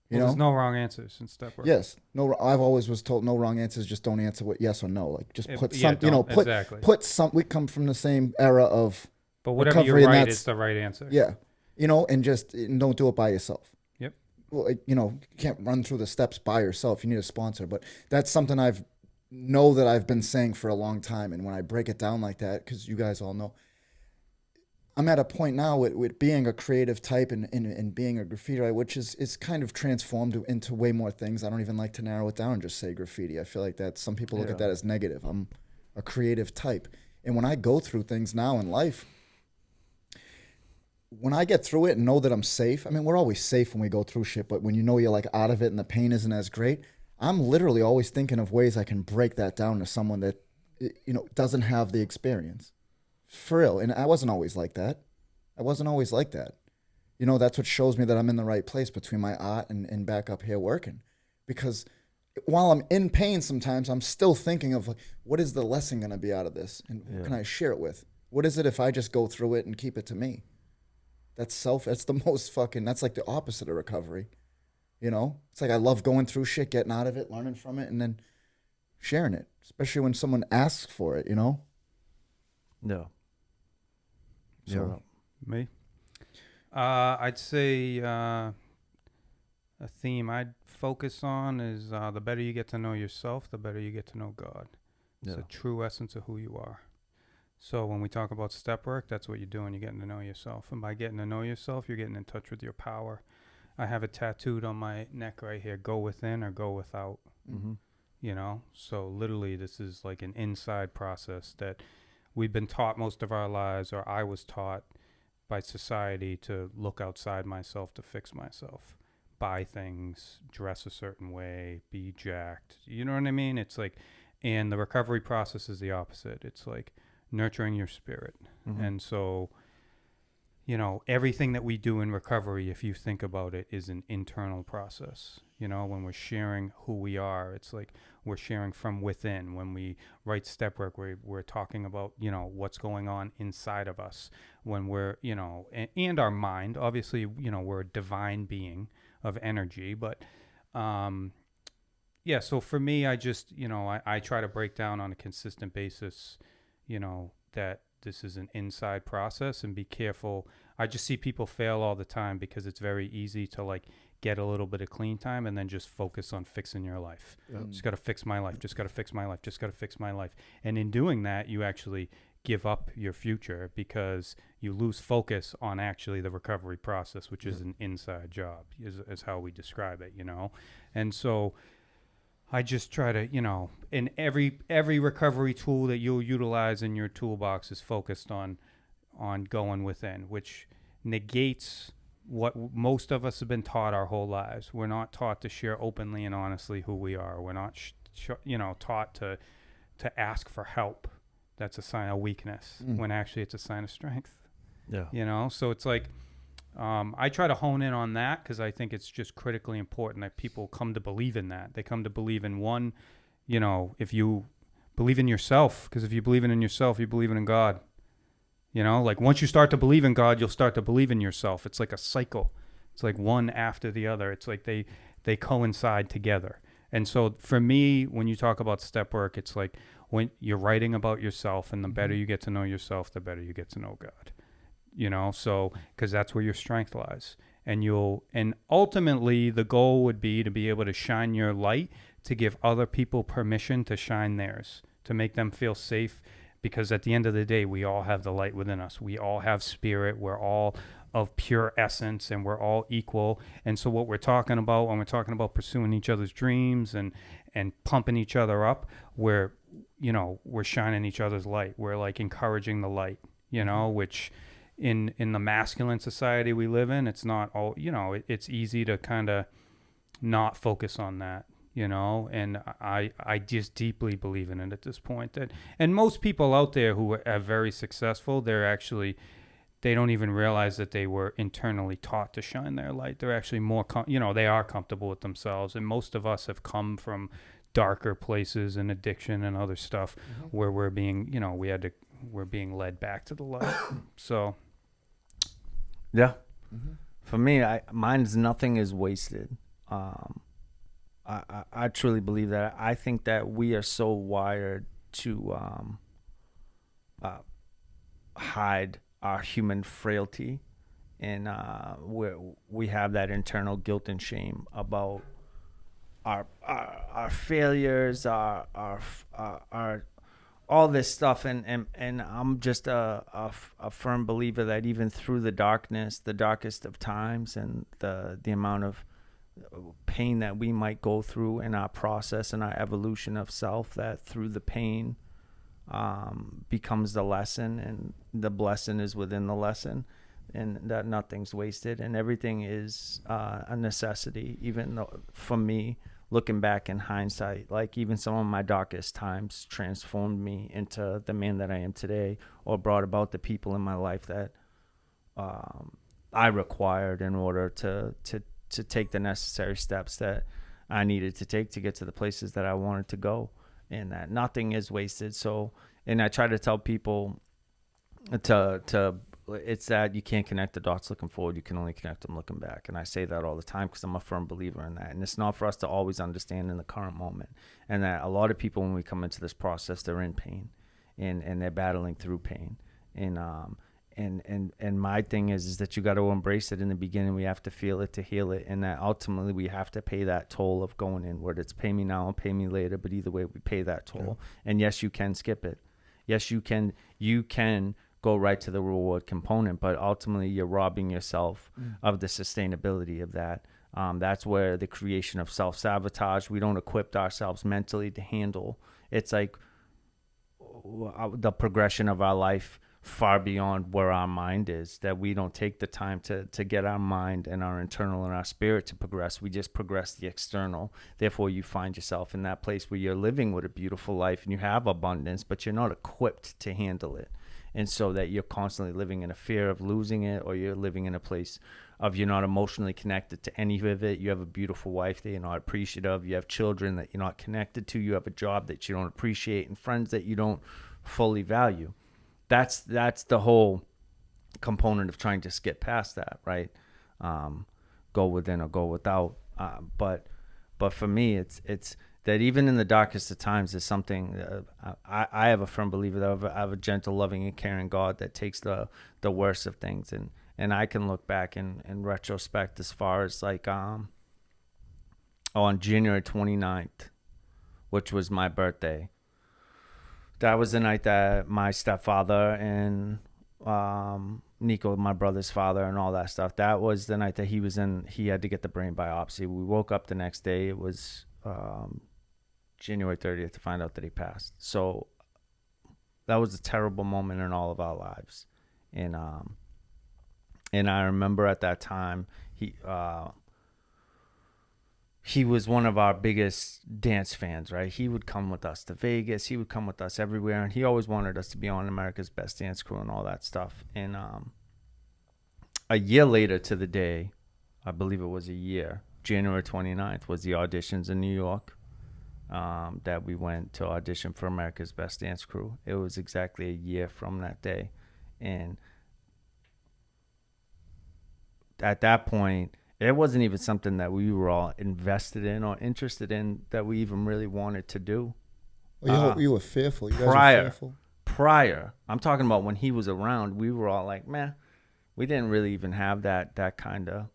You know? There's no wrong answers in step work. Yes. No. I've always was told no wrong answers. Just don't answer with yes or no. Like just put Yeah, some. You know. Put exactly. put some. We come from the same era of. But whatever recovery, you're and right that's- is the right answer. Yeah. You know, and don't do it by yourself. Yep. Well, like, you know, you can't run through the steps by yourself. You need a sponsor. But that's something I've been saying for a long time. And when I break it down like that, because you guys all know, I'm at a point now with being a creative type and being a graffiti writer, which is kind of transformed into way more things. I don't even like to narrow it down and just say graffiti. I feel like that some people look at that as negative. I'm a creative type. And when I go through things now in life, when I get through it and know that I'm safe, I mean, we're always safe when we go through shit, but when you know you're like out of it and the pain isn't as great, I'm literally always thinking of ways I can break that down to someone that, you know, doesn't have the experience. For real. And I wasn't always like that. You know, that's what shows me that I'm in the right place between my art and back up here working. Because while I'm in pain sometimes, I'm still thinking of like, what is the lesson going to be out of this? And who can I share it with? What is it if I just go through it and keep it to me? That's the most fucking, that's like the opposite of recovery. You know, it's like I love going through shit, getting out of it, learning from it, and then sharing it, especially when someone asks for it, you know? Yeah. So, Me? I'd say a theme I'd focus on is the better you get to know yourself, the better you get to know God. It's the true essence of who you are. So when we talk about step work, that's what you're doing. You're getting to know yourself. And by getting to know yourself, you're getting in touch with your power. I have it tattooed on my neck right here, go within or go without. Mm-hmm. You know? So literally this is like an inside process that we've been taught most of our lives, or I was taught by society to look outside myself to fix myself. Buy things, dress a certain way, be jacked. You know what I mean? It's like, and the recovery process is the opposite. It's like nurturing your spirit. Mm-hmm. And so, you know, everything that we do in recovery, if you think about it, is an internal process. You know, when we're sharing who we are, it's like we're sharing from within. When we write step work, we're talking about, you know, what's going on inside of us. When we're, you know, and our mind, obviously, you know, we're a divine being of energy. But, yeah, so for me, I just, you know, I try to break down on a consistent basis, you know, that this is an inside process, and be careful. I just see people fail all the time because it's very easy to like get a little bit of clean time and then just focus on fixing your life. Just got to fix my life. Just got to fix my life. Just got to fix my life. And in doing that, you actually give up your future because you lose focus on actually the recovery process, which is an inside job, is how we describe it, you know? And so I just try to, you know, in every recovery tool that you'll utilize in your toolbox is focused on going within, which negates what most of us have been taught our whole lives. We're not taught to share openly and honestly who we are. We're not, you know, taught to ask for help. That's a sign of weakness when actually it's a sign of strength. Yeah. You know, so it's like, I try to hone in on that because I think it's just critically important that people come to believe in that. They come to believe in one, you know, if you believe in yourself, because if you believe in yourself, you believe in God. You know, like once you start to believe in God, you'll start to believe in yourself. It's like a cycle. It's like one after the other. It's like they coincide together. And so for me, when you talk about step work, it's like when you're writing about yourself, and the better you get to know yourself, the better you get to know God. You know, so because that's where your strength lies. and ultimately the goal would be to be able to shine your light, to give other people permission to shine theirs, to make them feel safe, because at the end of the day, we all have the light within us. We all have spirit. We're all of pure essence, and we're all equal. And so what we're talking about when we're talking about pursuing each other's dreams and pumping each other up, we're shining each other's light. We're like encouraging the light, which in the masculine society we live in, it's not all, it's easy to kind of not focus on that. And I just deeply believe in it at this point. And most people out there who are very successful, they don't even realize that they were internally taught to shine their light. They're actually more, they are comfortable with themselves. And most of us have come from darker places and addiction and other stuff where we're being, we're being led back to the light. So. Yeah. For me, mine's nothing is wasted. I truly believe that. I think that we are so wired to hide our human frailty, and we have that internal guilt and shame about our failures, our all this stuff, and I'm just a firm believer that even through the darkness, the darkest of times, and the amount of pain that we might go through in our process and our evolution of self, that through the pain becomes the lesson, and the blessing is within the lesson, and that nothing's wasted and everything is a necessity. Even though, for me, looking back in hindsight, like even some of my darkest times transformed me into the man that I am today, or brought about the people in my life that I required in order to take the necessary steps that I needed to take to get to the places that I wanted to go, and that nothing is wasted. So, and I try to tell people it's that you can't connect the dots looking forward. You can only connect them looking back. And I say that all the time because I'm a firm believer in that. And it's not for us to always understand in the current moment. And that a lot of people, when we come into this process, they're in pain and they're battling through pain. And my thing is that you got to embrace it in the beginning. We have to feel it to heal it, and that ultimately we have to pay that toll of going inward. It's pay me now and pay me later, but either way we pay that toll. Yeah. And yes, you can skip it. Yes, you can go right to the reward component, but ultimately you're robbing yourself of the sustainability of that. That's where the creation of self-sabotage, we don't equip ourselves mentally to handle. It's like the progression of our life far beyond where our mind is, that we don't take the time to get our mind and our internal and our spirit to progress. We just progress the external. Therefore, you find yourself in that place where you're living with a beautiful life and you have abundance, but you're not equipped to handle it. And so that you're constantly living in a fear of losing it, or you're living in a place of you're not emotionally connected to any of it. You have a beautiful wife that you're not appreciative. You have children that you're not connected to. You have a job that you don't appreciate, and friends that you don't fully value. That's the whole component of trying to skip past that, right? Go within or go without. But for me, it's that even in the darkest of times, there's something. I have a firm believer that I have a gentle, loving, and caring God that takes the worst of things, and I can look back in retrospect as far as like on January 29th, which was my birthday. That was the night that my stepfather and Nico, my brother's father, and all that stuff, that was the night that he had to get the brain biopsy. We woke up the next day. It was January 30th to find out that he passed. So that was a terrible moment in all of our lives. And I remember at that time, he was one of our biggest dance fans, right? He would come with us to Vegas. He would come with us everywhere. And he always wanted us to be on America's Best Dance Crew and all that stuff. And a year later to the day, I believe it was a year, January 29th was the auditions in New York that we went to audition for America's Best Dance Crew. It was exactly a year from that day. And at that point, it wasn't even something that we were all invested in or interested in, that we even really wanted to do. Well, you were fearful. You guys were fearful. Prior, I'm talking about when he was around, we were all like, man, we didn't really even have that kind of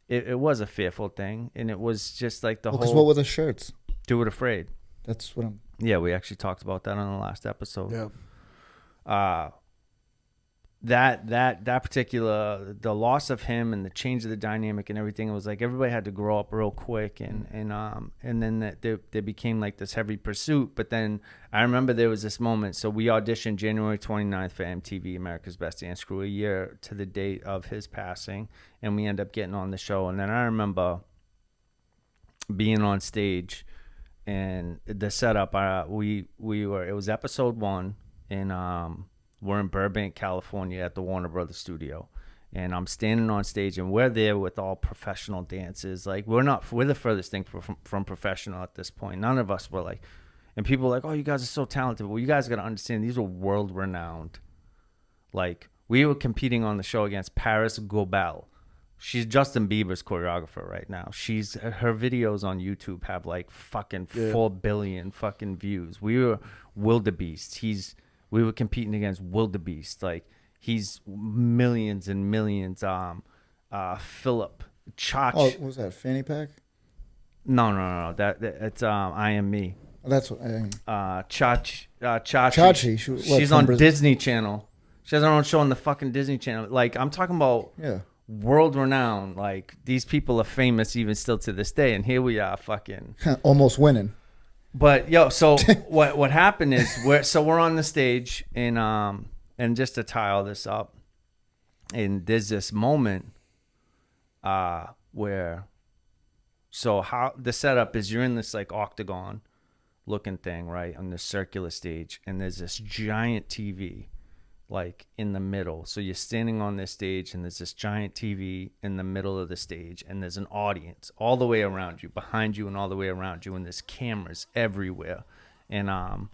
it was a fearful thing, and it was just like the Because whole what were the shirts? do it afraid. That's what I'm. Yeah, we actually talked about that on the last episode. Yeah. That particular, the loss of him and the change of the dynamic and everything, it was like everybody had to grow up real quick, and then there became like this heavy pursuit. But then I remember there was this moment. So we auditioned January 29th for MTV America's Best Dance Crew, a year to the date of his passing, and we end up getting on the show. And then I remember being on stage, and the setup. We were, it was episode 1, and we're in Burbank, California at the Warner Brothers studio. And I'm standing on stage, and we're there with all professional dancers. Like, we're the furthest thing from professional at this point. None of us were like, and people were like, oh, you guys are so talented. Well, you guys got to understand, these are world renowned. Like, we were competing on the show against Paris Gobel. She's Justin Bieber's choreographer right now. Her videos on YouTube have like fucking 4 billion fucking views. We were wildebeest. We were competing against wildebeest. Like, he's millions and millions. Philip Chach. Oh, what was that Fanny Pack? No. That it's I Am Me. Oh, that's what. Chachi. Chachi. She's on Disney Channel. She has her own show on the fucking Disney Channel. Like, I'm talking about world renowned. Like, these people are famous even still to this day, and here we are fucking almost winning. But yo, so what happened is we're on the stage, and just to tie all this up, and there's this moment where, so how the setup is, you're in this like octagon looking thing, right, on this circular stage, and there's this giant TV like in the middle. So you're standing on this stage, and there's this giant TV in the middle of the stage, and there's an audience all the way around you, behind you, and all the way around you, and there's cameras everywhere, and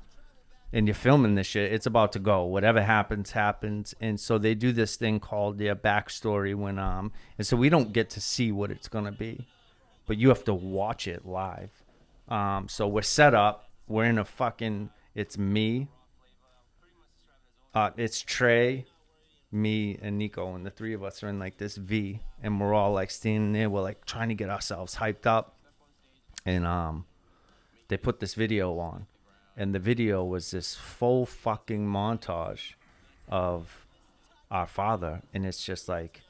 you're filming this shit. It's about to go. Whatever happens. And so they do this thing called their backstory when and so we don't get to see what it's gonna be, but you have to watch it live. So we're set up. We're in a fucking. It's me. It's Trey, me, and Nico, and the three of us are in like this V, and we're all like standing there. We're like trying to get ourselves hyped up, and they put this video on, and the video was this full fucking montage of our father, and it's just like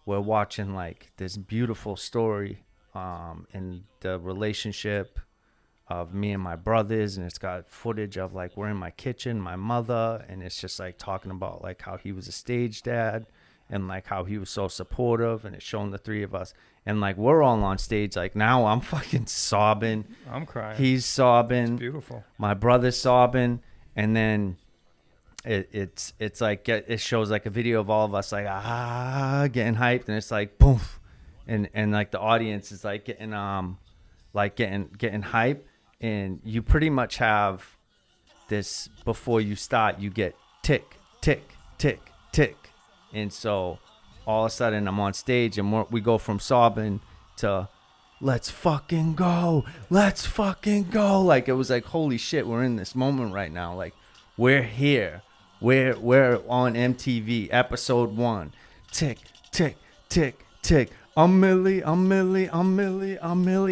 we're watching like this beautiful story, in the relationship of me and my brothers, and it's got footage of like we're in my kitchen, my mother, and it's just like talking about like how he was a stage dad and like how he was so supportive, and it's showing the three of us, and like we're all on stage. Like, now I'm fucking sobbing, I'm crying, he's sobbing, it's beautiful, my brother's sobbing, and then it's like it shows like a video of all of us like getting hyped, and it's like boom, and like the audience is like getting getting hyped. And you pretty much have this, before you start, you get tick, tick, tick, tick. And so all of a sudden I'm on stage, and we go from sobbing to let's fucking go. Let's fucking go. Like, it was like, holy shit, we're in this moment right now. Like, we're here. We're on MTV, episode 1. Tick, tick, tick, tick. A milli.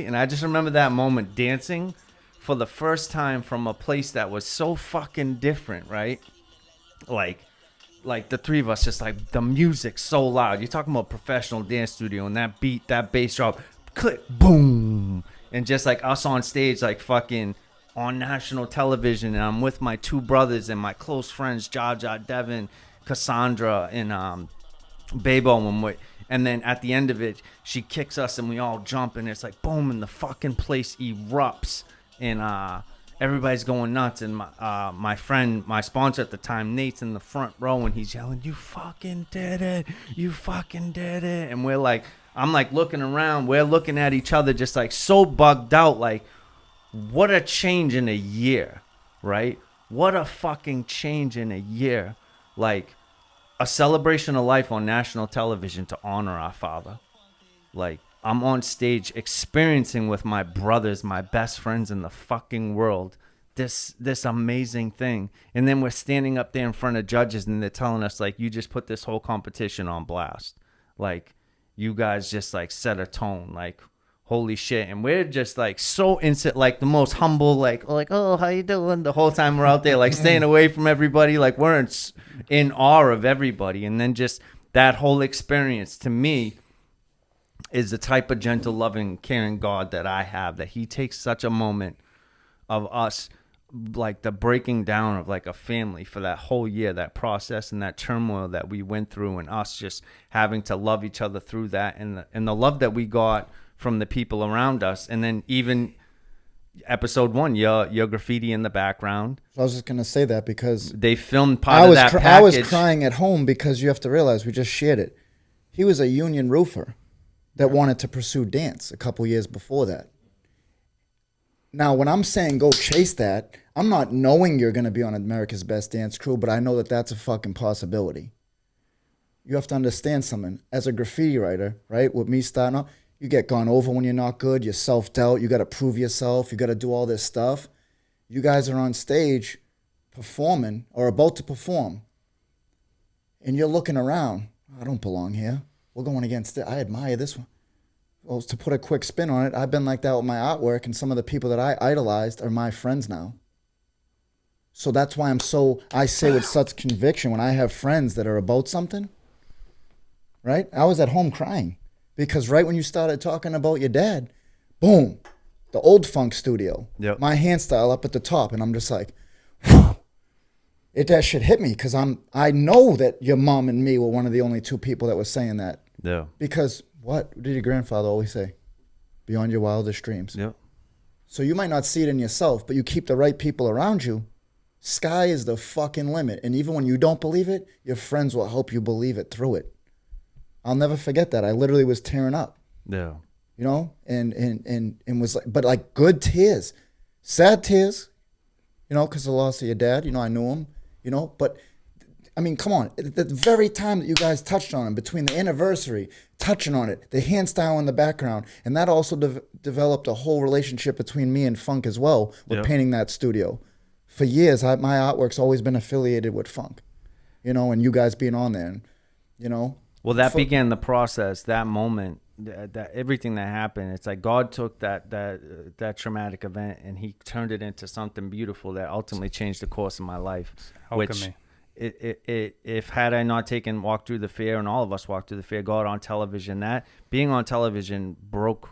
And I just remember that moment, dancing for the first time from a place that was so fucking different, right? Like the three of us, just like the music so loud. You're talking about professional dance studio, and that beat, that bass drop, click, boom. And just like us on stage, like fucking on national television. And I'm with my 2 brothers and my close friends, Jaja, Devin, Cassandra, and Bebo. And then at the end of it, she kicks us, and we all jump, and it's like boom, and the fucking place erupts, and everybody's going nuts. And my friend, my sponsor at the time, Nate's in the front row, and he's yelling, "You fucking did it! You fucking did it!" And we're like, I'm like looking around, we're looking at each other, just like so bugged out, like, what a change in a year, right? What a fucking change in a year, like. A celebration of life on national television to honor our father. Like, I'm on stage experiencing with my brothers, my best friends in the fucking world, this amazing thing. And then we're standing up there in front of judges, and they're telling us, like, you just put this whole competition on blast. Like, you guys just like set a tone, like holy shit. And we're just like so instant, like the most humble, like oh, how you doing? The whole time we're out there like staying away from everybody, like we're in awe of everybody. And then just that whole experience to me is the type of gentle, loving, caring God that I have, that he takes such a moment of us, like the breaking down of like a family for that whole year, that process and that turmoil that we went through, and us just having to love each other through that, and the love that we got from the people around us. And then even episode 1, your graffiti in the background. I was just gonna say that because they filmed part of that package. I was crying at home because you have to realize, we just shared it. He was a union roofer that wanted to pursue dance a couple years before that. Now, when I'm saying go chase that, I'm not knowing you're going to be on America's Best Dance Crew, but I know that that's a fucking possibility. You have to understand something. As a graffiti writer, right, with me starting out, you get gone over when you're not good, you're self-doubt, you got to prove yourself, you got to do all this stuff. You guys are on stage performing or about to perform, and you're looking around. I don't belong here. We're going against it. I admire this one. Well, to put a quick spin on it, I've been like that with my artwork, and some of the people that I idolized are my friends now. So that's why I say with such conviction, when I have friends that are about something, right? I was at home crying because right when you started talking about your dad, boom, the old funk studio, yep. My hand style up at the top, and I'm just like, whew. That shit hit me because I know that your mom and me were one of the only 2 people that were saying that. Yeah. Because what did your grandfather always say? Beyond your wildest dreams. Yeah. So you might not see it in yourself, but you keep the right people around you. Sky is the fucking limit. And even when you don't believe it, your friends will help you believe it through it. I'll never forget that. I literally was tearing up. Yeah. You know, and was like, but like good tears, sad tears, you know, because of the loss of your dad. You know, I knew him, you know, but I mean, come on. At the very time that you guys touched on him, between the anniversary, touching on it, the hand style in the background, and that also developed a whole relationship between me and funk as well with painting that studio. For years, my artwork's always been affiliated with funk, you know, and you guys being on there, and, you know. Well, that began the process, that moment, that everything that happened. It's like God took that traumatic event and he turned it into something beautiful that ultimately changed the course of my life. Alchemy. If had I not walked through the fear, and all of us walked through the fear, God on television, that being on television broke.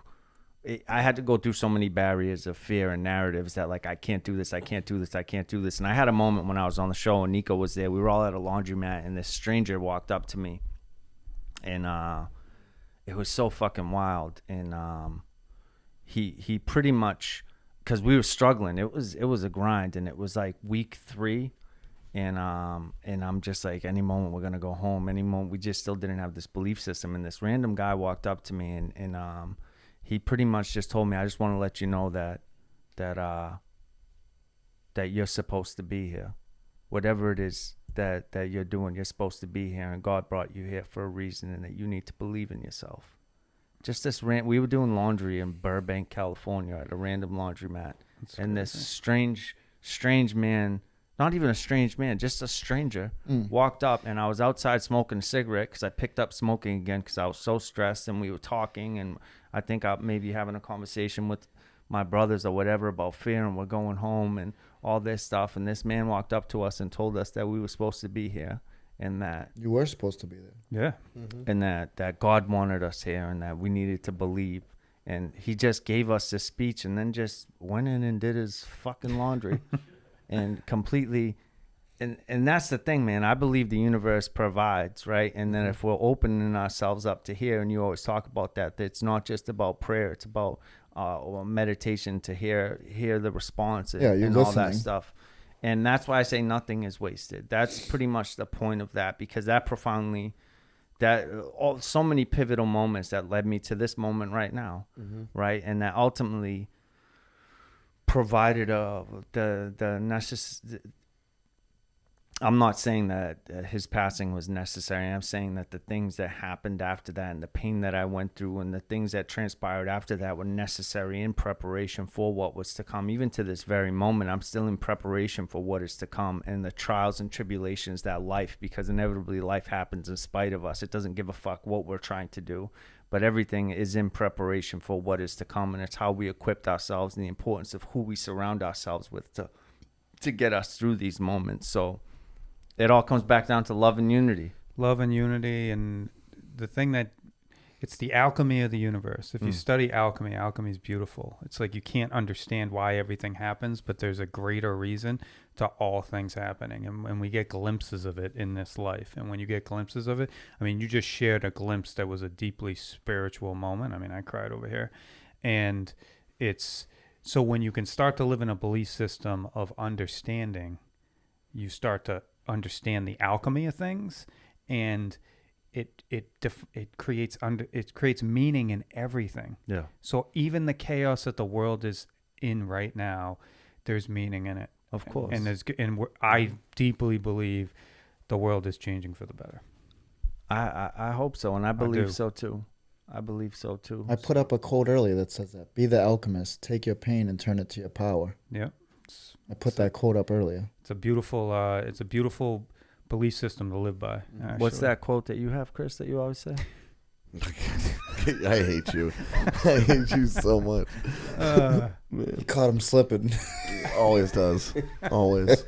I had to go through so many barriers of fear and narratives that like, I can't do this, I can't do this, I can't do this. And I had a moment when I was on the show and Nico was there. We were all at a laundromat and this stranger walked up to me, and it was so fucking wild. And he pretty much, because we were struggling, it was a grind, and it was like week 3. And I'm just like, any moment we're gonna go home. Any moment, we just still didn't have this belief system. And this random guy walked up to me, and he pretty much just told me, I just want to let you know that you're supposed to be here. Whatever it is that you're doing, you're supposed to be here, and God brought you here for a reason, and that you need to believe in yourself. Just this we were doing laundry in Burbank, California, at a random laundromat, and this strange man. Not even a strange man, just a stranger, walked up, and I was outside smoking a cigarette because I picked up smoking again because I was so stressed, and we were talking, and I think I maybe having a conversation with my brothers or whatever about fear, and we're going home and all this stuff, and this man walked up to us and told us that we were supposed to be here, and that you were supposed to be there. Yeah. Mm-hmm. And that God wanted us here, and that we needed to believe. And he just gave us this speech and then just went in and did his fucking laundry. And completely, and that's the thing, man. I believe the universe provides, right? And then if we're opening ourselves up to hear, and you always talk about that it's not just about prayer, it's about meditation to hear the response and all that stuff. And that's why I say nothing is wasted. That's pretty much the point of that, because that profoundly, so many pivotal moments that led me to this moment right now, right? And that ultimately provided the necessary. I'm not saying that his passing was necessary. I'm saying that the things that happened after that, and the pain that I went through, and the things that transpired after that were necessary in preparation for what was to come. Even to this very moment, I'm still in preparation for what is to come, and the trials and tribulations that life, because inevitably life happens in spite of us. It doesn't give a fuck what we're trying to do. but everything is in preparation for what is to come, and it's how we equipped ourselves and the importance of who we surround ourselves with to get us through these moments. So it all comes back down to love and unity. Love and unity, and the thing that it's the alchemy of the universe. If you study alchemy is beautiful. It's like you can't understand why everything happens, but there's a greater reason to all things happening. And we get glimpses of it in this life. And when you get glimpses of it, I mean, you just shared a glimpse that was a deeply spiritual moment. I mean, I cried over here. And it's so when you can start to live in a belief system of understanding, you start to understand the alchemy of things, and it creates meaning in everything. Yeah. So even the chaos that the world is in right now, there's meaning in it. Of course. I deeply believe the world is changing for the better. I hope so, and I believe so too. I believe so too. I put up a quote earlier that says that. Be the alchemist. Take your pain and turn it to your power. Yeah. I put that quote up earlier. It's a beautiful belief system to live by. Actually. What's that quote that you have, Chris, that you always say? I hate you. I hate you so much. You caught him slipping. Always does. Always.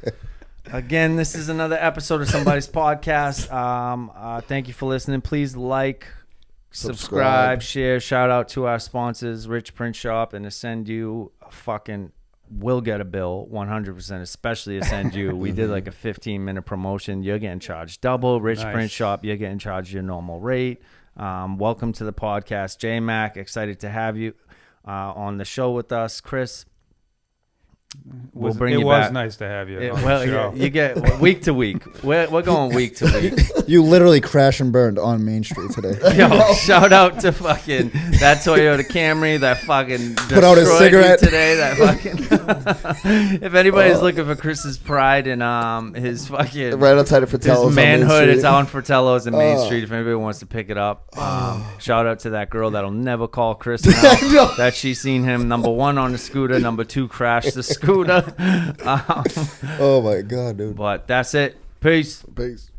Again, this is another episode of SomeBuddies Podcast. Thank you for listening. Please like, subscribe, share. Shout out to our sponsors, Rich Print Shop and Ascend You. Will get a bill 100%, especially Ascend You. We did like a 15-minute promotion. You're getting charged double. Rich Print Shop, you're getting charged your normal rate. Welcome to the podcast, J-Mac. Excited to have you on the show with us, Chris. We'll bring you back. It was nice to have you. You get week to week. We're going week to week. You literally crash and burned on Main Street today. Yo, shout out to fucking that Toyota Camry that fucking put out a cigarette today. That fucking. If anybody's looking for Chris's pride and his fucking right outside of Fratello's, his manhood, it's on Fratello's and Main Street. If anybody wants to pick it up, shout out to that girl that'll never call Chris now that she's seen him number 1 on the scooter, number 2 crash the scooter. Oh my God, dude. But that's it. Peace. Peace.